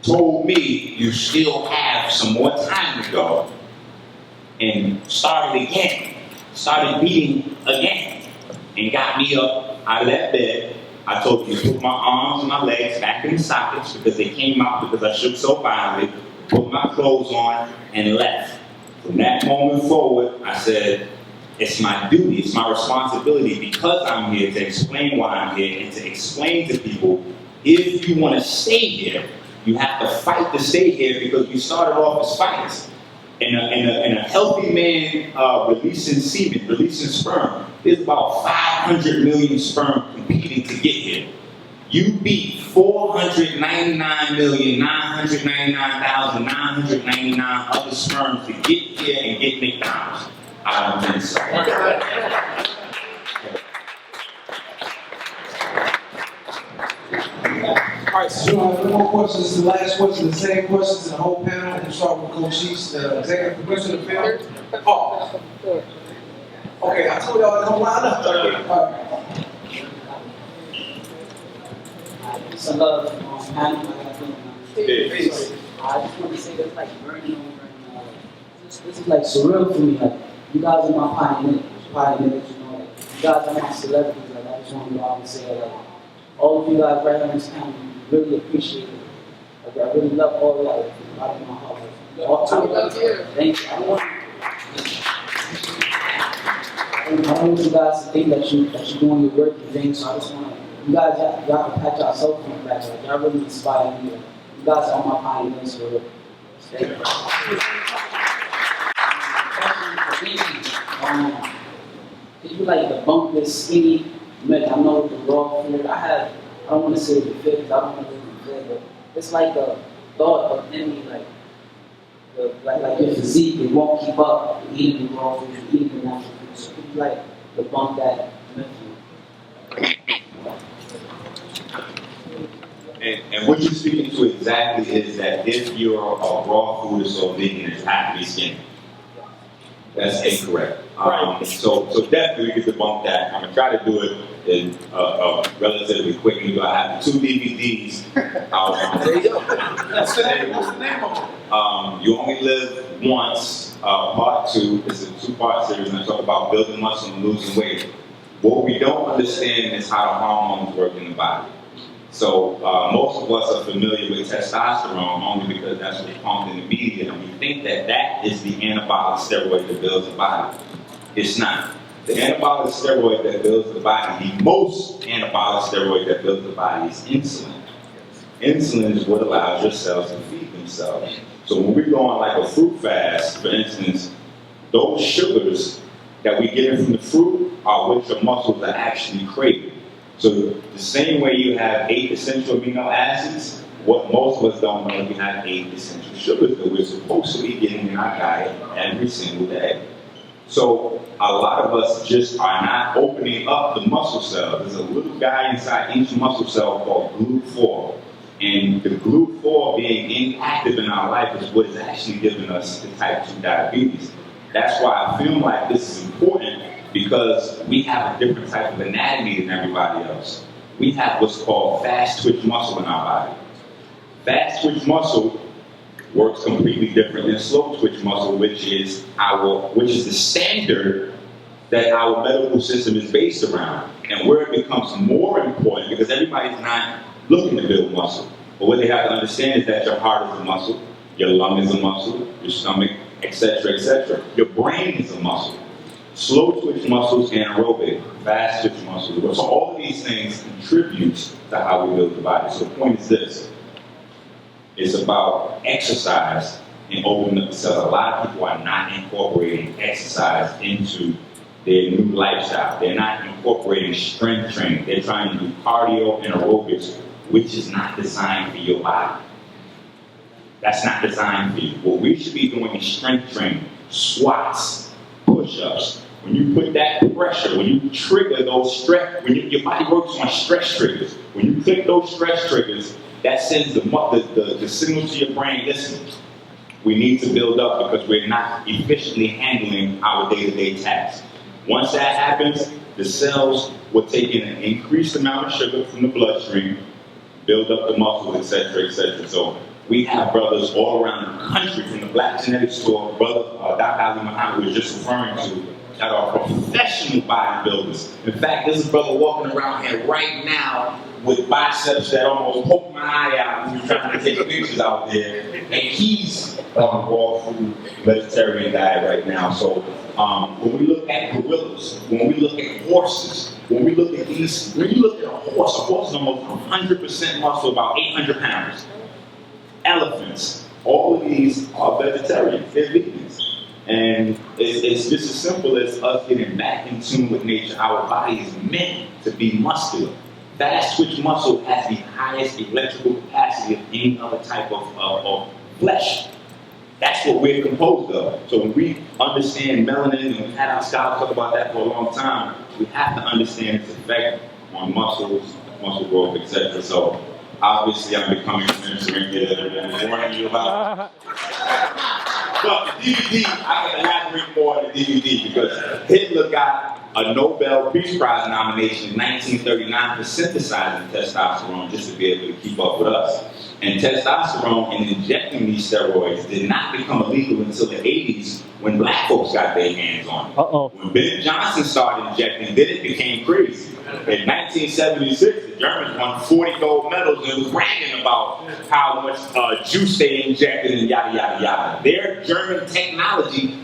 told me you still have some more time to go, and started again, started beating again, and got me up out of that bed. I told you to put my arms and my legs back in the sockets because they came out because I shook so violently, put my clothes on, and left. From that moment forward, I said, it's my duty, it's my responsibility, because I'm here, to explain why I'm here and to explain to people, if you want to stay here, you have to fight to stay here because we started off as fighters. And a healthy man releasing semen, releasing sperm, there's about 500 million sperm competing to get here. You beat 499,999,999 other sperms to get here and get McDonald's. I don't think so. All right, so no more questions. The last question, the same questions in the whole panel. We'll start with Cochise, the executive producer of the film. Oh. Okay, I told y'all to come line up. All right. Some love, panel. Peace. I just want to say that's like burning over. This is like surreal for me. Like, you guys are my pioneers, you know. Like, you guys are my celebrities. Like, I just want to go out and say, like, all of you guys right here in this town, really appreciate it. Like, I really love all of y'all from the bottom of my heart. Thank you. I don't want you guys to think that you're doing your work and things, so I just want to, you guys, y'all can pat yourself on the back. Like, y'all really inspire me. You guys are my pioneers for real. Thank you. People like debunk this skinny myth. I know the raw food. I don't want to say the fit because I don't want to live in the fit, but it's like the thought of envy, like your physique, it won't keep up with eating the raw food, eating the natural food. So people like debunk that myth. And what you're speaking to exactly is that if you're a raw foodist or vegan, it's have to be skinny. That's incorrect. So definitely we can debunk that. I'm gonna try to do it in relatively quickly. I have 2 DVDs out. There you go. What's the name of it? You Only Live Once, Part 2. It's a 2-part series, and I talk about building muscle and losing weight. What we don't understand is how the hormones work in the body. So most of us are familiar with testosterone only because that's what's pumped in the media, and we think that that is the anabolic steroid that builds the body. It's not. The anabolic steroid that builds the body, the most anabolic steroid that builds the body is insulin. Insulin is what allows your cells to feed themselves. So when we go on like a fruit fast, for instance, those sugars that we get in from the fruit are what your muscles are actually craving. So the same way you have 8 essential amino acids, what most of us don't know is we have 8 essential sugars that we're supposed to be getting in our diet every single day. So a lot of us just are not opening up the muscle cells. There's a little guy inside each muscle cell called GLUT4. And the GLUT4 being inactive in our life is what is actually giving us the type 2 diabetes. That's why I feel like this is important, because we have a different type of anatomy than everybody else. We have what's called fast twitch muscle in our body. Fast twitch muscle works completely different than slow twitch muscle, which is the standard that our medical system is based around. And where it becomes more important, because everybody's not looking to build muscle, but what they have to understand is that your heart is a muscle, your lung is a muscle, your stomach, etc., etc. Your brain is a muscle. Slow twitch muscles and aerobic, fast twitch muscles. So all of these things contribute to how we build the body. So the point is this. It's about exercise and opening up the cells. A lot of people are not incorporating exercise into their new lifestyle. They're not incorporating strength training. They're trying to do cardio and aerobics, which is not designed for your body. That's not designed for you. What we should be doing is strength training, squats, push-ups. When you put that pressure, when you trigger those stretch, when your body works on stretch triggers, when you click those stretch triggers, that sends the signal to your brain, listen, we need to build up because we're not efficiently handling our day-to-day tasks. Once that happens, the cells will take in an increased amount of sugar from the bloodstream, build up the muscles, etc., etc. So we have brothers all around the country, from the Black Genetics Store, brother Dr. Ali Muhammad was just referring to, that are professional bodybuilders. In fact, there's a brother walking around here right now with biceps that almost poke my eye out when he's trying to take pictures out there. And he's on a raw food vegetarian diet right now. So when we look at gorillas, when we look at horses, when we look at these, when you look at a horse is almost 100% muscle, about 800 pounds. Elephants, all of these are vegetarians, they're vegans. And it's just as simple as us getting back in tune with nature. Our body is meant to be muscular. Fast twitch muscle has the highest electrical capacity of any other type of flesh. That's what we're composed of. So when we understand melanin, and we've had our scholars talk about that for a long time, we have to understand its effect on muscles, muscle growth, etc. So obviously I'm becoming a minister and I'm warning you about. But the DVD, I can elaborate more on the DVD because Hitler got a Nobel Peace Prize nomination in 1939 for synthesizing testosterone just to be able to keep up with us. And testosterone and injecting these steroids did not become illegal until the 80s when black folks got their hands on it. When Ben Johnson started injecting, then it became crazy. In 1976, the Germans won 40 gold medals and was bragging about how much juice they injected and yada, yada, yada. Their German technology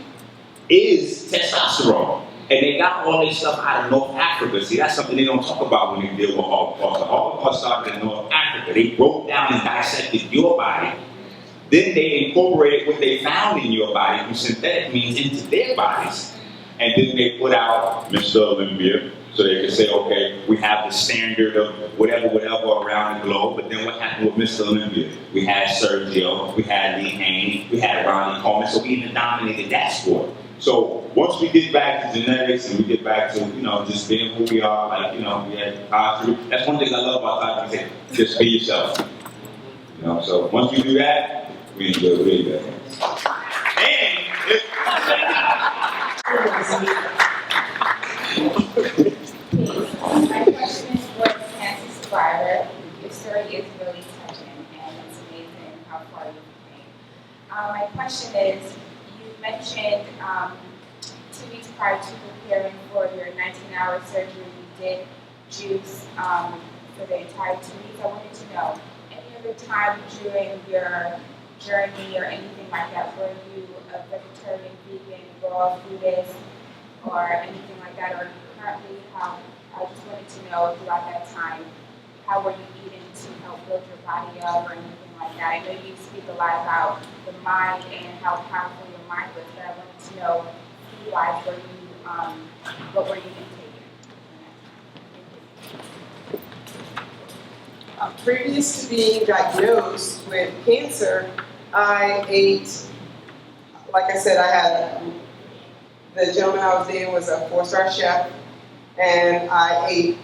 is testosterone. And they got all this stuff out of North Africa. See, that's something they don't talk about when they deal with Holocaust. The Holocaust started in North Africa. They broke down and dissected your body. Then they incorporated what they found in your body through synthetic means into their bodies. And then they put out Mr. Olympia, so they could say, okay, we have the standard of whatever around the globe. But then what happened with Mr. Olympia? We had Sergio, we had Lee Haney, we had Ronnie Coleman, so we even dominated that sport. So once we get back to genetics and we get back to, just being who we are, like, we had Cosby. That's one thing I love about Cosby, just be yourself. So once we do that, we enjoy really good. And my question is for a cancer survivor. Your story is really touching, and it's amazing how far you've came. My question is, you mentioned 2 weeks prior to preparing for your 19-hour surgery, you did juice for the entire 2 weeks. I wanted to know, any other time during your journey or anything like that, were you a vegetarian, vegan, raw foodist, or anything like that, or you currently, I just wanted to know throughout that time, how were you eating to help build your body up or anything like that? I know you speak a lot about the mind and how powerful your mind was, but I wanted to know, food-wise, what were you intaking? Previous to being diagnosed with cancer, I ate, like I said, I had, the gentleman I was dating was a 4-star chef, and I ate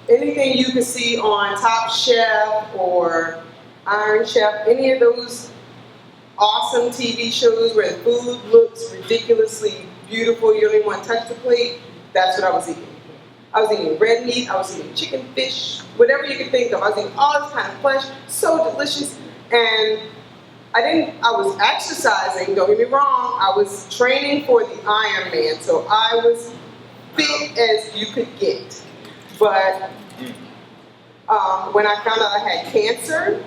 anything you could see on Top Chef or Iron Chef, any of those awesome TV shows where the food looks ridiculously beautiful, you don't even want to touch the plate, that's what I was eating. I was eating red meat, I was eating chicken, fish, whatever you could think of. I was eating all this kind of flesh, so delicious. And I was exercising, don't get me wrong, I was training for the Ironman, so I was fit as you could get. But when I found out I had cancer,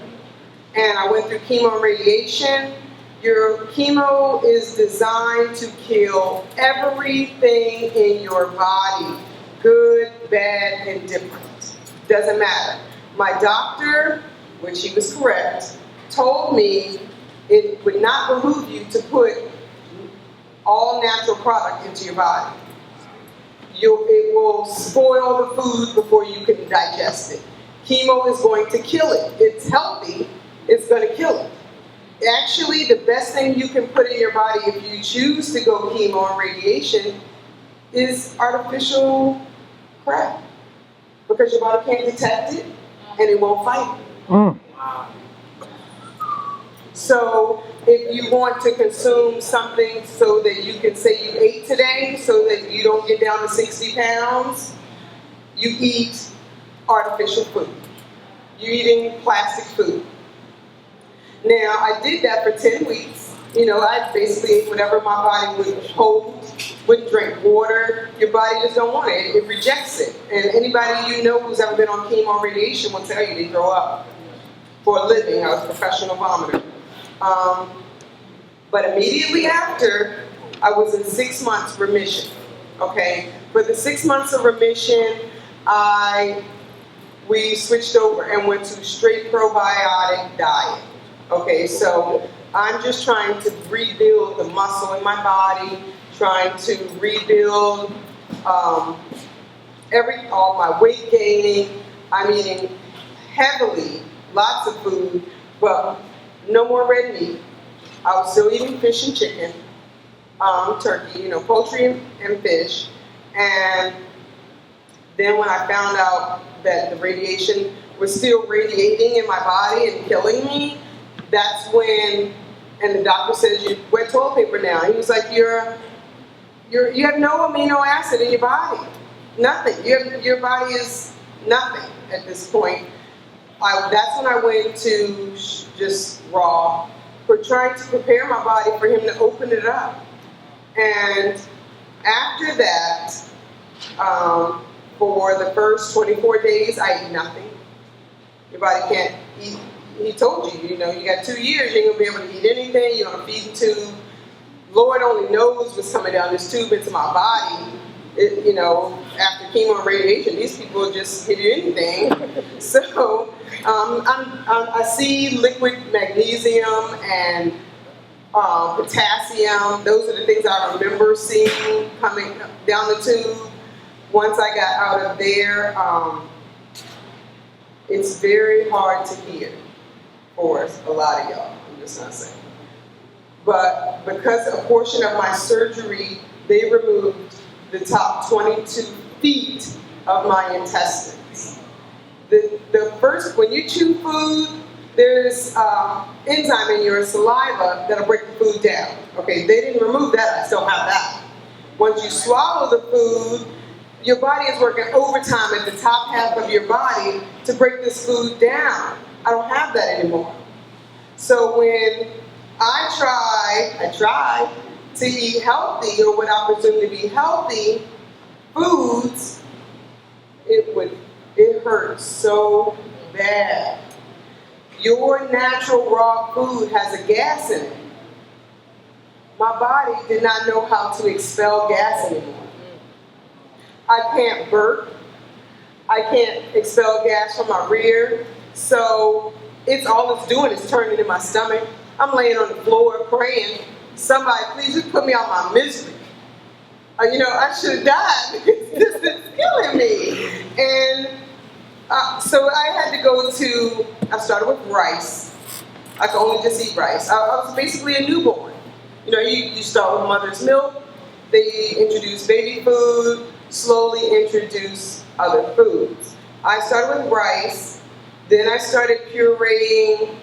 and I went through chemo and radiation, your chemo is designed to kill everything in your body, good, bad, and different. Doesn't matter. My doctor, which he was correct, told me it would not behoove you to put all natural product into your body. It will spoil the food before you can digest it. Chemo is going to kill it. It's healthy, it's going to kill it. Actually, the best thing you can put in your body if you choose to go chemo and radiation is artificial crap. Because your body can't detect it and it won't fight it. So if you want to consume something so that you can say you ate today, so that you don't get down to 60 pounds, you eat artificial food. You're eating plastic food. Now, I did that for 10 weeks. I basically ate whatever my body would hold, wouldn't drink water. Your body just don't want it. It rejects it. And anybody you know who's ever been on chemo or radiation will tell you they throw up. For a living, I was a professional vomiter. But immediately after, I was in 6 months remission. Okay? For the 6 months of remission, we switched over and went to straight probiotic diet. Okay, so I'm just trying to rebuild the muscle in my body, trying to rebuild all my weight gaining. I'm eating heavily, lots of food, but no more red meat. I was still eating fish and chicken, turkey, poultry and fish. And then when I found out that the radiation was still radiating in my body and killing me, that's when, and the doctor says, you wear toilet paper now. He was like, you have no amino acid in your body. Nothing. Your body is nothing at this point. that's when I went to just raw, for trying to prepare my body for him to open it up. And after that, for the first 24 days, I ate nothing. Your body can't eat. He told you, you got 2 years, you ain't gonna be able to eat anything, you're on a feeding tube. Lord only knows what's coming down this tube into my body. After chemo and radiation, these people just give you anything. So I see liquid magnesium and potassium. Those are the things I remember seeing coming down the tube. Once I got out of there, it's very hard to hear for a lot of y'all. I'm just not saying. But because a portion of my surgery, they removed the top 22 feet of my intestines. The first, when you chew food, there's enzyme in your saliva that'll break the food down. Okay, they didn't remove that, I still have that. Once you swallow the food, your body is working overtime at the top half of your body to break this food down. I don't have that anymore. So when I tried to eat healthy, or what I presume to be healthy foods, it hurt so bad. Your natural raw food has a gas in it. My body did not know how to expel gas anymore. I can't burp. I can't expel gas from my rear. So all it's doing is turning in my stomach. I'm laying on the floor praying, somebody please just put me out my misery. I should have died because this is killing me. And so I had to I started with rice. I could only just eat rice. I was basically a newborn. You start with mother's milk, they introduce baby food, slowly introduce other foods. I started with rice, then I started pureeing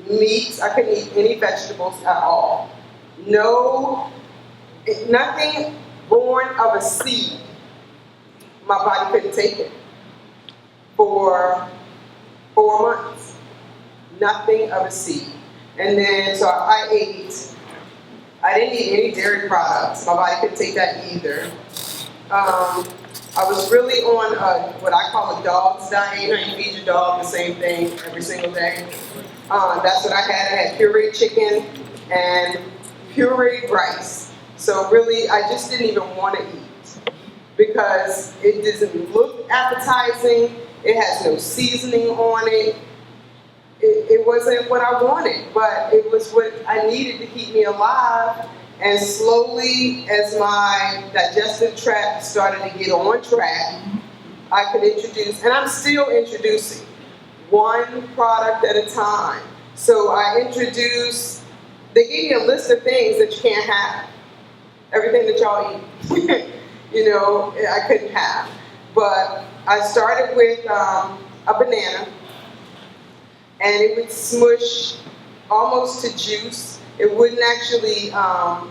meats. I couldn't eat any vegetables at all. Nothing born of a seed. My body couldn't take it for 4 months. Nothing of a seed. And then, so I didn't eat any dairy products. My body couldn't take that either. I was really on what I call a dog's diet. You feed your dog the same thing every single day. That's what I had. I had pureed chicken and pureed rice. So really, I just didn't even want to eat because it doesn't look appetizing. It has no seasoning on it. It wasn't what I wanted, but it was what I needed to keep me alive. And slowly, as my digestive tract started to get on track, I could introduce, and I'm still introducing, one product at a time. So I introduced, they gave me a list of things that you can't have. Everything that y'all eat, I couldn't have. But I started with a banana, and it would smush almost to juice. It wouldn't actually, I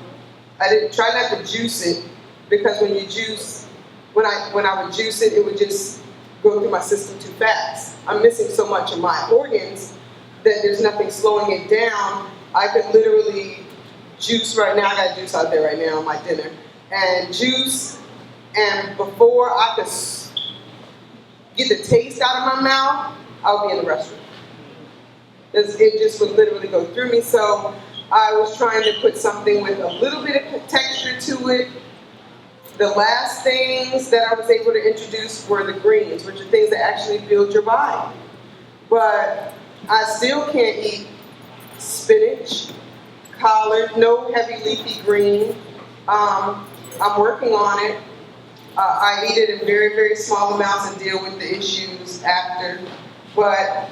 didn't try not to juice it, because when you juice, when I would juice it, it would just go through my system too fast. I'm missing so much of my organs that there's nothing slowing it down. I could literally juice right now. I got juice out there right now on my dinner. And juice, and before I could get the taste out of my mouth, I would be in the restroom. It just would literally go through me. So I was trying to put something with a little bit of texture to it. The last things that I was able to introduce were the greens, which are things that actually build your body. But I still can't eat spinach, collard, no heavy leafy green. I'm working on it. I eat it in very, very small amounts and deal with the issues after. But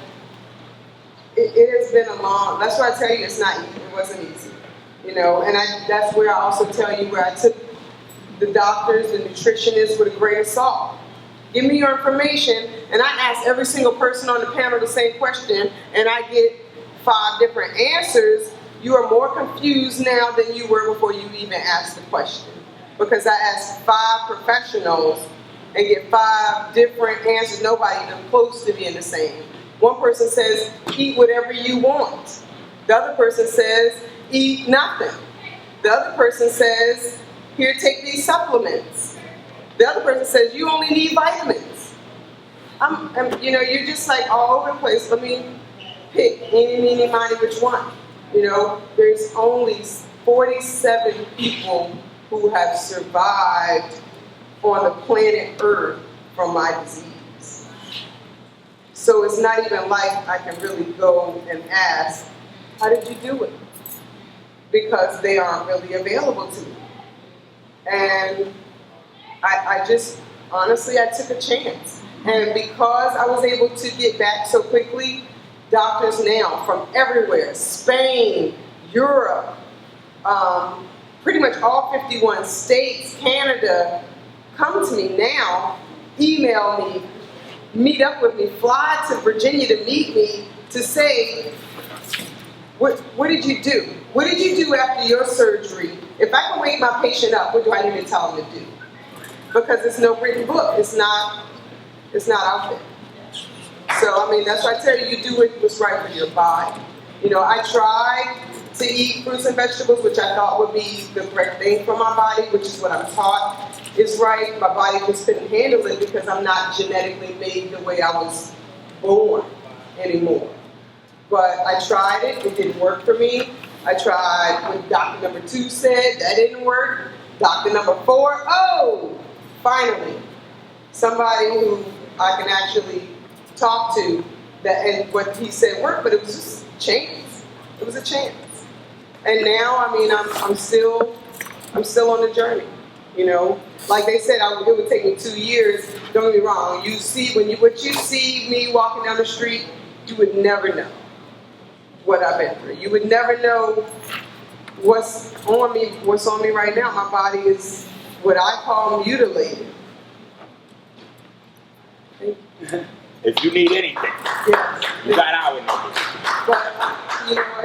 it has been a long, that's why I tell you it's not easy. It wasn't easy. And that's where I also tell you where I took the doctors, the nutritionists with a grain of salt. Give me your information, and I ask every single person on the panel the same question, and I get 5 different answers. You are more confused now than you were before you even asked the question. Because I asked 5 professionals and get 5 different answers, nobody even close to being the same. One person says, eat whatever you want. The other person says, eat nothing. The other person says, here, take these supplements. The other person says, you only need vitamins. You know, you're just like all over the place. Let me pick any, meeny, miny, which one. You know, there's only 47 people who have survived on the planet Earth from my disease. So it's not even like I can really go and ask, how did you do it? Because they aren't really available to me. And I just, honestly, I took a chance. And because I was able to get back so quickly, doctors now from everywhere, Spain, Europe, pretty much all 51 states, Canada, come to me now, email me, meet up with me, fly to Virginia to meet me to say, what did you do? What did you do after your surgery? If I can wake my patient up, what do I need to tell them to do? Because it's no written book. It's not out there. So, I mean, that's why I tell you, you do what's right for your body. You know, I tried to eat fruits and vegetables, which I thought would be the correct thing for my body, which is what I'm taught is right. My body just couldn't handle it because I'm not genetically made the way I was born anymore. But I tried it. It didn't work for me. I tried what doctor number 2 said. That didn't work. Doctor number 4, oh, finally, somebody who I can actually talk to, that, and what he said worked, but it was just a chance. It was a chance. And now, I mean, I'm still on the journey. You know, like they said, it would take me 2 years. Don't get me wrong. What you see me walking down the street, you would never know what I've been through. You would never know what's on me right now. My body is what I call mutilated. If you need anything, yes, you got our numbers. But you know,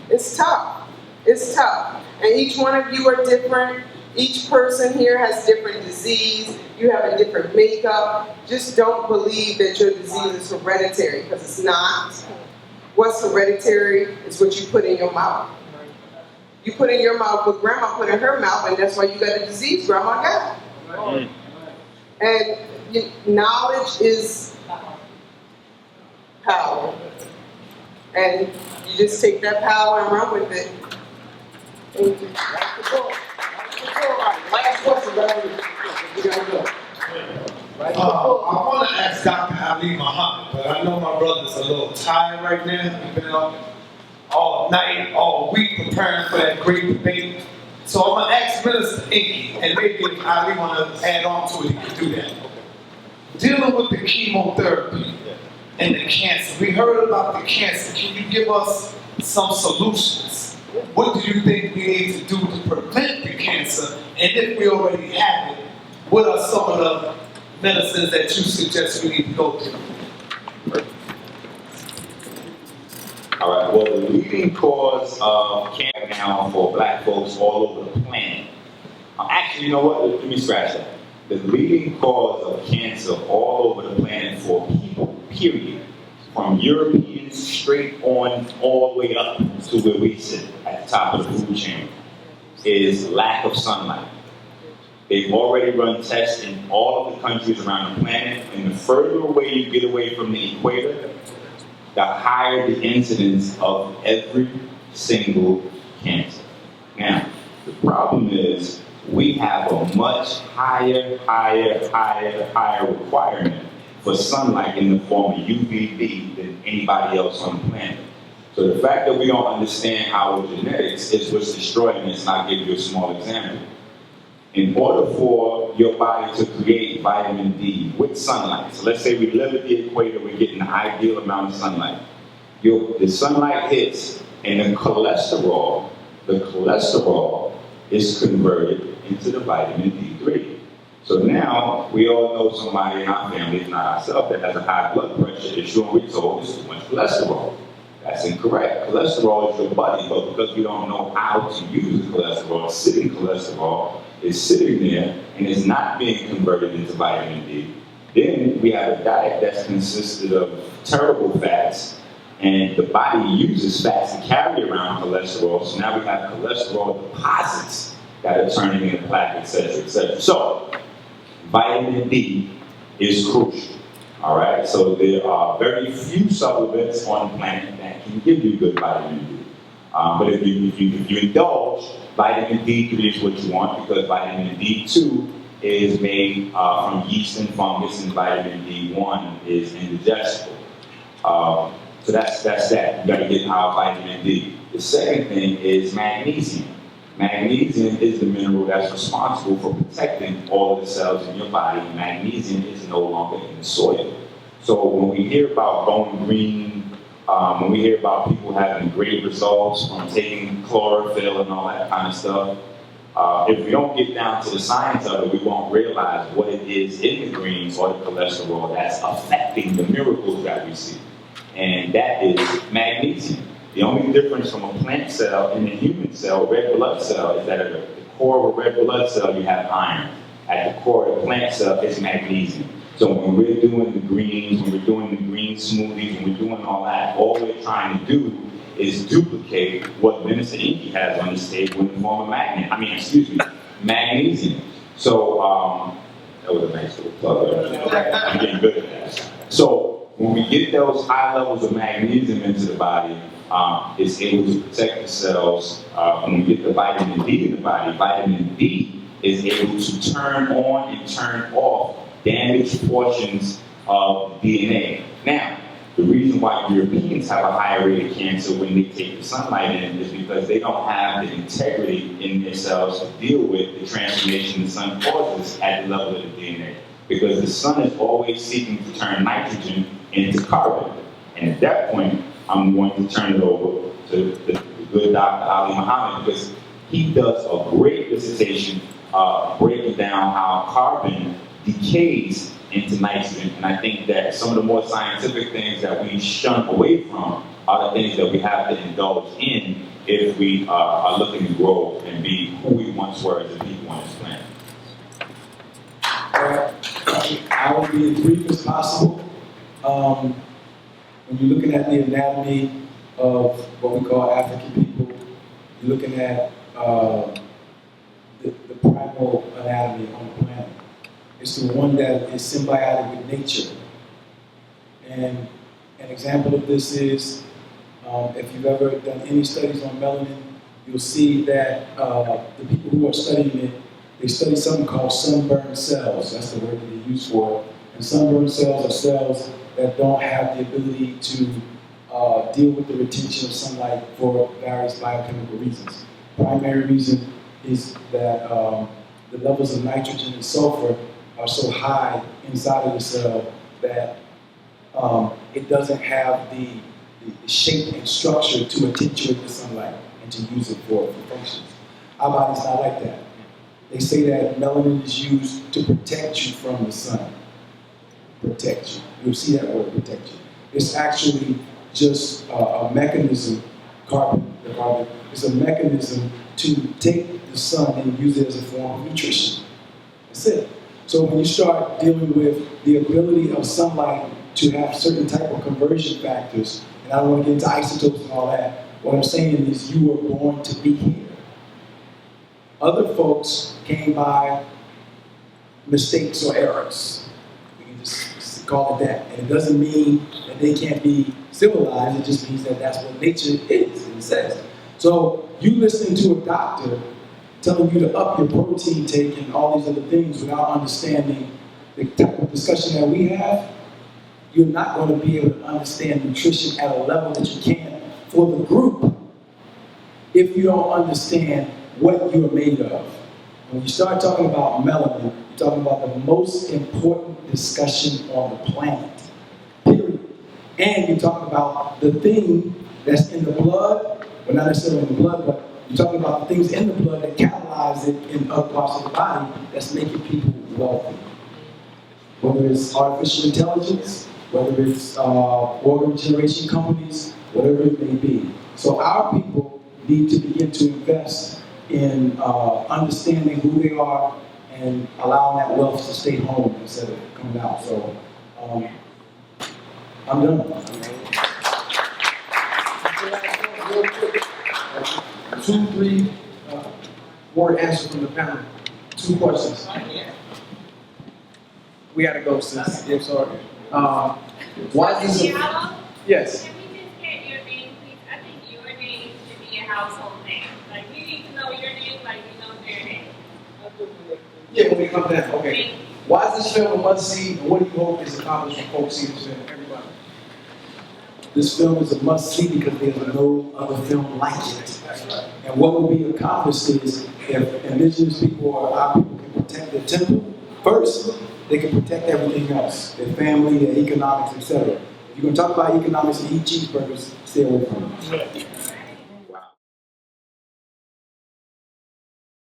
it's tough. It's tough, and each one of you are different. Each person here has different disease. You have a different makeup. Just don't believe that your disease is hereditary, because it's not. What's hereditary is what you put in your mouth. You put in your mouth what grandma put in her mouth, and that's why you got a disease grandma got. And knowledge is power. And you just take that power and run with it. Thank you. Last question, you gotta go. I want to ask Dr. Ali Muhammad, but I know my brother's a little tired right now. He's been up all night, all week preparing for that great debate. So I'm going to ask Minister Enqi, and maybe if Ali want to add on to it, he can do that. Dealing with the chemotherapy and the cancer. We heard about the cancer. Can you give us some solutions? What do you think we need to do to prevent the cancer? And if we already have it, what are some of the medicines that you suggest we need to go through? All right, well, the leading cause of cancer now for black folks all over the planet. Actually, you know what? Let me scratch that. The leading cause of cancer all over the planet for people, period, from Europeans straight on all the way up to where we sit at the top of the food chain, is lack of sunlight. They've already run tests in all of the countries around the planet, and the further away you get away from the equator, the higher the incidence of every single cancer. Now, the problem is we have a much higher requirement for sunlight in the form of UVB than anybody else on the planet. So the fact that we don't understand our genetics is what's destroying us, and I'll give you a small example. In order for your body to create vitamin D with sunlight, so let's say we live at the equator, we're getting the ideal amount of sunlight. The sunlight hits, and the cholesterol is converted into the vitamin D3. So now, we all know somebody in our family, if not ourselves, that has a high blood pressure issue, and we're told there's too much cholesterol. That's incorrect. Cholesterol is your buddy, but because we don't know how to use the cholesterol, sitting cholesterol is sitting there and is not being converted into vitamin D. Then we have a diet that's consisted of terrible fats, and the body uses fats to carry around cholesterol. So now we have cholesterol deposits that are turning into plaque, etc., etc. So vitamin D is crucial. All right. So there are very few supplements on the planet that can give you good vitamin D. But if you indulge, vitamin D3 is what you want, because vitamin D2 is made from yeast and fungus, and vitamin D1 is indigestible. So that's that. You got to get our vitamin D. The second thing is magnesium. Magnesium is the mineral that's responsible for protecting all of the cells in your body. Magnesium is no longer in the soil. So when we hear about going green, when we hear about people having great results from taking chlorophyll and all that kind of stuff, if we don't get down to the science of it, we won't realize what it is in the greens or the cholesterol that's affecting the miracles that we see. And that is magnesium. The only difference from a plant cell and a human cell, red blood cell, is that at the core of a red blood cell, you have iron. At the core of a plant cell is magnesium. So when we're doing the greens, when we're doing the green smoothies, when we're doing all that, all we're trying to do is duplicate what Minister Enqi has on his table in the form of magnesium. So that was a nice little plug. I'm getting good at that. So when we get those high levels of magnesium into the body, it's able to protect the cells. When we get the vitamin D in the body, vitamin D is able to turn on and turn off damaged portions of DNA. Now, the reason why Europeans have a higher rate of cancer when they take the sunlight in is because they don't have the integrity in their cells to deal with the transformation the sun causes at the level of the DNA. Because the sun is always seeking to turn nitrogen into carbon. And at that point, I'm going to turn it over to the good Dr. Ali Muhammad, because he does a great dissertation breaking down how carbon decays into nitrogen. And I think that some of the more scientific things that we shun away from are the things that we have to indulge in if we are looking to grow and be who we once were as a people on this planet. I will be as brief as possible. When you're looking at the anatomy of what we call African people, you're looking at the primal anatomy on the planet. It's the one that is symbiotic with nature. And an example of this is, if you've ever done any studies on melanin, you'll see that the people who are studying it, they study something called sunburned cells. That's the word that they use for it. And sunburned cells are cells that don't have the ability to deal with the retention of sunlight for various biochemical reasons. Primary reason is that the levels of nitrogen and sulfur are so high inside of the cell that it doesn't have the shape and structure to attenuate the sunlight and to use it for functions. Our body's not like that. They say that melanin is used to protect you from the sun. Protect you. You'll see that word, protect you. It's actually just a mechanism, the carbon, it's a mechanism to take the sun and use it as a form of nutrition. That's it. So when you start dealing with the ability of sunlight to have certain type of conversion factors, and I don't want to get into isotopes and all that, what I'm saying is you were born to be here. Other folks came by mistakes or errors. We can just call it that. And it doesn't mean that they can't be civilized, it just means that that's what nature is, and it says. So you listening to a doctor telling you to up your protein take and all these other things without understanding the type of discussion that we have, you're not going to be able to understand nutrition at a level that you can for the group if you don't understand what you're made of. When you start talking about melanin, you're talking about the most important discussion on the planet, period. And you're talking about the thing that's in the blood, well, not necessarily in the blood, but you're talking about the things in the blood that catalyze it in other parts of the body that's making people wealthy. Whether it's artificial intelligence, whether it's organ generation companies, whatever it may be. So our people need to begin to invest in understanding who they are and allowing that wealth to stay home instead of coming out. So I'm done. 2, 3 word answer from the panel. 2 questions. We gotta go, sis. Yeah, sorry. Why is this? Yes. Can we just get your name, please? I think your name should be a household name. Like, we need to know your name like we know their name. Yeah, when we come down. Okay. Why is this film a must-see, and what do you hope is accomplished when folks see this film? Everybody. This film is a must-see because there's no other film like it. And what will be accomplished is if indigenous people or our people can protect their temple first, they can protect everything else, their family, their economics, etc. If you're going to talk about economics and eat cheeseburgers, stay away from it.